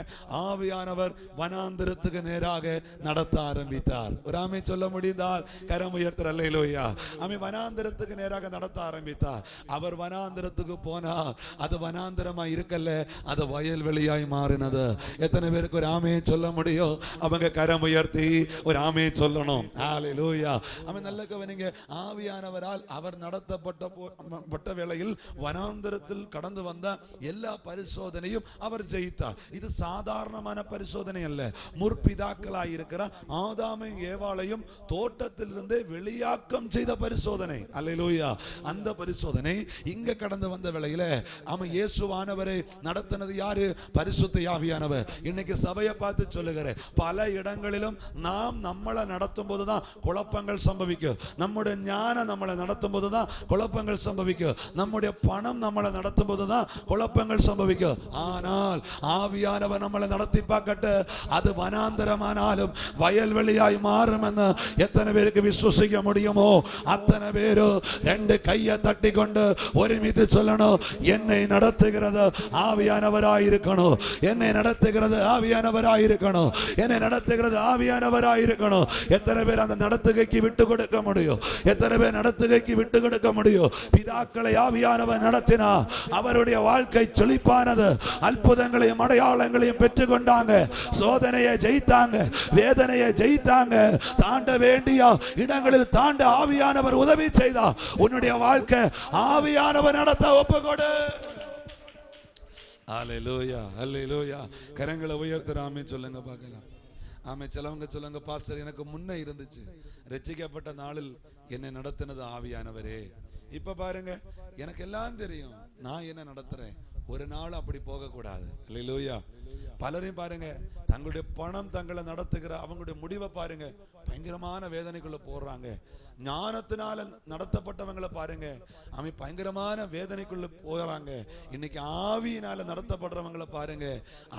ஆவியானவர் வனாந்திரத்துக்கு நேராக நடத்த ஆரம்பித்தார். ராமே சொல்ல முடிந்தால் கரம் உயர்த்துற அல்லேலூயா. அவன் வனாந்திரத்துக்கு நேராக நடத்த ஆரம்பித்தார். அவர் வனாந்திரத்துக்கு போனா அது வனாந்திரமா இருக்கல்ல, அது வயல்வெளியாய் மாறினது. எத்தனை பேருக்கு ஒரு ஆமே சொல்ல முடியும்? அவங்க கரம் உயர்த்தி ஒரு ஆமே சொல்லணும். ஹல்லேலூயா. அவன் நல்ல கவனிங்க. ஆவியானவரால் அவர் நடத்தப்பட்ட வேளையில் வனாந்திரத்தில் கடந்து வந்த எல்லா பரிசோதனையும் அவர் ஜெயித்தார். இது சாதாரணமான பரிசோதனை அல்ல. முற்பிதாக்களாய் இருக்கிற ஆதாமையும் ஏவாளையும் தோட்டத்திலிருந்து வெளியாக்கம் செய்த பரிசோதனை. அல்லேலூயா. அந்த பரிசோதனை இங்க கடந்து வந்த வேளையில அவன் இயேசுவானவரை நடத்தினது யாரு? பரிசுத்த ஆவியானவர். இன்னைக்கு சபையை பார்த்து சொல்லுகிறேன், பல இடங்களிலும் நாம் நம்மளை நடத்தும் போதுதான் குழப்பங்கள் சம்பவிக்கும். நம்முடைய ஞானம் நம்மளை நடத்தும் போதுதான் குழப்பங்கள் சம்பவிக்கும். நம்முடைய பணம் நம்மளை நடத்தும் போதுதான் குழப்பங்கள் சம்பவிக்கும். ஆனால் ஆவியானவர் நம்மளை நடத்தி பார்க்கட்டு, அது வனாந்தரமானாலும் வயல்வெளியாய் மாறும் என்று எத்தனை பேருக்கு விசுவசிக்க முடியுமோ அத்தனை பேரும் ரெண்டு கையை தட்டி கொண்டு ஒருமித்து சொல்லணும், என்னை நடத்துகிறது ஆவியானவராயிருக்கணும், என்னை நடத்துகிறது ஆவியானவராயிருக்கணும், என்னை நடத்துகிறது ஆவியானவராயிருக்கணும். எத்தனை பேர் அந்த நடத்துகைக்கு விட்டு கொடுக்க முடியும்? எத்தனை பேர் நடத்துகைக்கு விட்டு கொடுக்க முடியும்? பிதாக்களை ஆவியானவர் நடத்தினா அவருடைய வாழ்க்கை செழிப்பானது. அற்புதங்களையும் அடையாளங்களையும் பெற்றுக் கொண்டாங்க. சோதனையை ஜெயித்தாங்க, வேதனையை ஜெயித்தாங்க. தாண்ட வேண்டிய இடங்களில் தாண்ட ஆவியானவர் உதவி செய்தார். உன்னுடைய வாழ்க்கை ஆவியானவர் நடத்த ஒப்புக்கொடு. அல்லேலூயா, அல்லேலூயா. கரங்களை உயர்த்துறாமே சொல்லுங்க பார்க்கலாம். ஆமே. சிலவங்க சொல்லுங்க, பாஸ்டர் எனக்கு முன்ன இருந்துச்சு, ரட்சிக்கப்பட்ட நாளில் என்னை நடத்தினது ஆவியானவரே. இப்ப பாருங்க, எனக்கு எல்லாம் தெரியும், நான் என்ன நடத்துறேன். ஒரு நாள் அப்படி போக கூடாது. அல்லேலூயா. பலரையும் பாருங்க, தங்களுடைய பணம் தங்களை நடத்துகிற அவங்களுடைய முடிவை பாருங்க, பயங்கரமான வேதனைக்குள்ள போடுறாங்க. ஞானத்தினால நடத்தப்பட்டவங்களை பாருங்க, அவன் பயங்கரமான வேதனைக்குள்ள போறாங்க. இன்னைக்கு ஆவியினால நடத்தப்படுறவங்களை பாருங்க,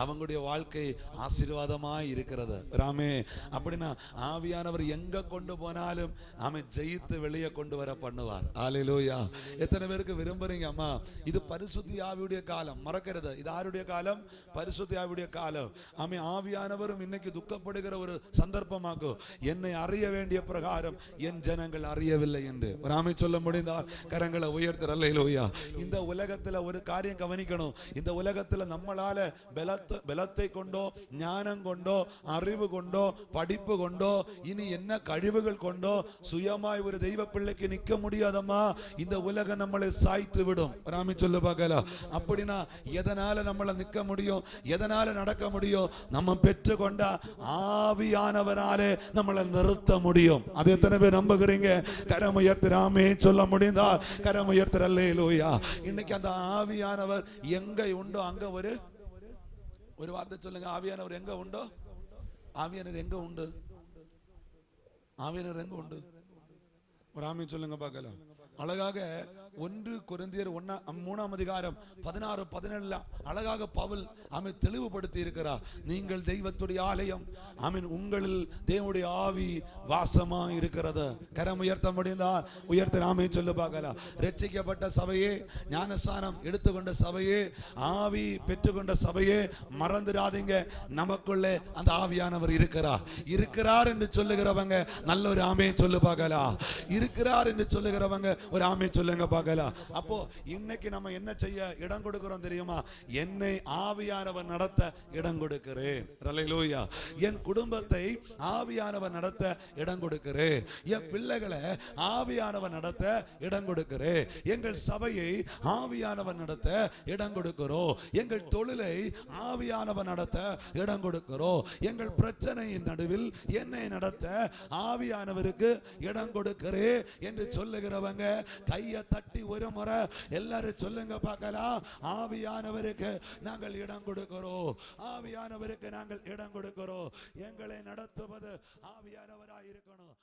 அவங்களுடைய வாழ்க்கை ஆசீர்வாதமா இருக்கிறது. ராமே. அப்படின்னா ஆவியானவர் எங்க கொண்டு போனாலும் அவன் ஜெயித்து வெளியே கொண்டு வர பண்ணுவார். அல்லேலூயா. எத்தனை பேருக்கு விரும்புறீங்க? அம்மா, இது பரிசுத்த ஆவியுடைய காலம். மறக்கிறது, இது யாருடைய காலம்? பரிசுத்த ஆவியுடைய காலம். அவன் ஆவியானவரும் இன்னைக்கு துக்கப்படுகிற ஒரு சந்தர்ப்பமாகும். என்னை அறிய வேண்டிய பிரகாரம் என் ஜனங்கள் அறியவில்லை என்று ராமே சொல்ல முடிந்தால் கரங்களை உயர்த்துற அல்லேலூயா. இந்த உலகத்துல ஒரு காரியம் கவனிக்கணும். இந்த உலகத்துல நம்மளால பலத்தை கொண்டோ, ஞானம் கொண்டோ, அறிவு கொண்டோ, படிப்பு கொண்டோ, இனி என்ன கழிவுகள் கொண்டோ சுயமாய் ஒரு தெய்வ பிள்ளைக்கு நிக்க முடியாதம்மா. இந்த உலகம் நம்மளை சாய்த்து விடும். ராமே சொல்ல பார்க்கலாம். அப்படின்னா எதனால நம்மளை நிக்க முடியும்? எதனால நடக்க முடியும்? நம்ம பெற்றுக்கொண்ட ஆவியானவராலே நம்மளை நிறுத்த முடியும். அது எத்தனை பேர் நம்புகிறீங்க? கரம் உயர்த்திராமே சொல்ல முடிந்தால் கரம் உயர்த்துற அல்லேலூயா. இன்னைக்கு அந்த ஆவியானவர் எங்க உண்டோ அங்க ஒரு வார்த்தை சொல்லுங்க. ஆவியானவர் எங்க உண்டோ? ஆவியானவர் எங்க உண்டு? ஆவியானவர் எங்க உண்டு? ஒரு ஆமே சொல்லுங்க பார்க்கலாம். அழகாக 1 கொரிந்தியர் 3ஆம் அதிகாரம் 16, 17 அழகாக பவுல் ஆமென் தெளிவுபடுத்தி இருக்கிறார். நீங்கள் தெய்வத்துடைய ஆலயம், ஆமென், உங்களில் தேவனுடைய ஆவி வாசமா இருக்கிறது. கரம் உயர்த்த முடிந்தால் உயர்த்த ஆமென் சொல்லு பார்க்கலாம். ரட்சிக்கப்பட்ட சபையே, ஞானஸ்நானம் எடுத்துக்கொண்ட சபையே, ஆவி பெற்றுக்கொண்ட சபையே, மறந்துடாதீங்க, நமக்குள்ளே அந்த ஆவியானவர் இருக்கிறார் என்று சொல்லுகிறவங்க நல்ல ஒரு ஆமென் சொல்லு பார்க்கலாம். இருக்கிறார் என்று சொல்லுகிறவங்க ஒரு ஆமென் சொல்லுங்க பார்க்கலாம். அப்போ இன்னைக்கு நம்ம என்ன செய்ய இடம் கொடுக்கிறோம் தெரியுமா? என்னை ஆவியானவர் நடத்த இடம் கொடுக்கிறேன். அல்லேலூயா. என் குடும்பத்தை ஆவியானவர் நடத்த இடம் கொடுக்கிறேன். என் பிள்ளைகளை ஆவியானவர் நடத்த இடம் கொடுக்கிறேன். எங்கள் சபையை ஆவியானவர் நடத்த இடம் கொடுக்கிறோம். எங்கள் தொழிலை ஆவியானவர் நடத்த இடம் கொடுக்கிறோம். எங்கள் பிரச்சனையின் நடுவில் என்னை நடத்த ஆவியானவருக்கு இடம் கொடுக்கிறேன் என்று சொல்லுகிறவங்க கையை தட்டி தட்டி ஒரு முறை எல்லாரும் சொல்லுங்க பார்க்கலாம். ஆவியானவருக்கு நாங்கள் இடம் கொடுக்கிறோம், ஆவியானவருக்கு நாங்கள் இடம் கொடுக்கிறோம். எங்களை நடத்துவது ஆவியானவராய் இருக்கணும்.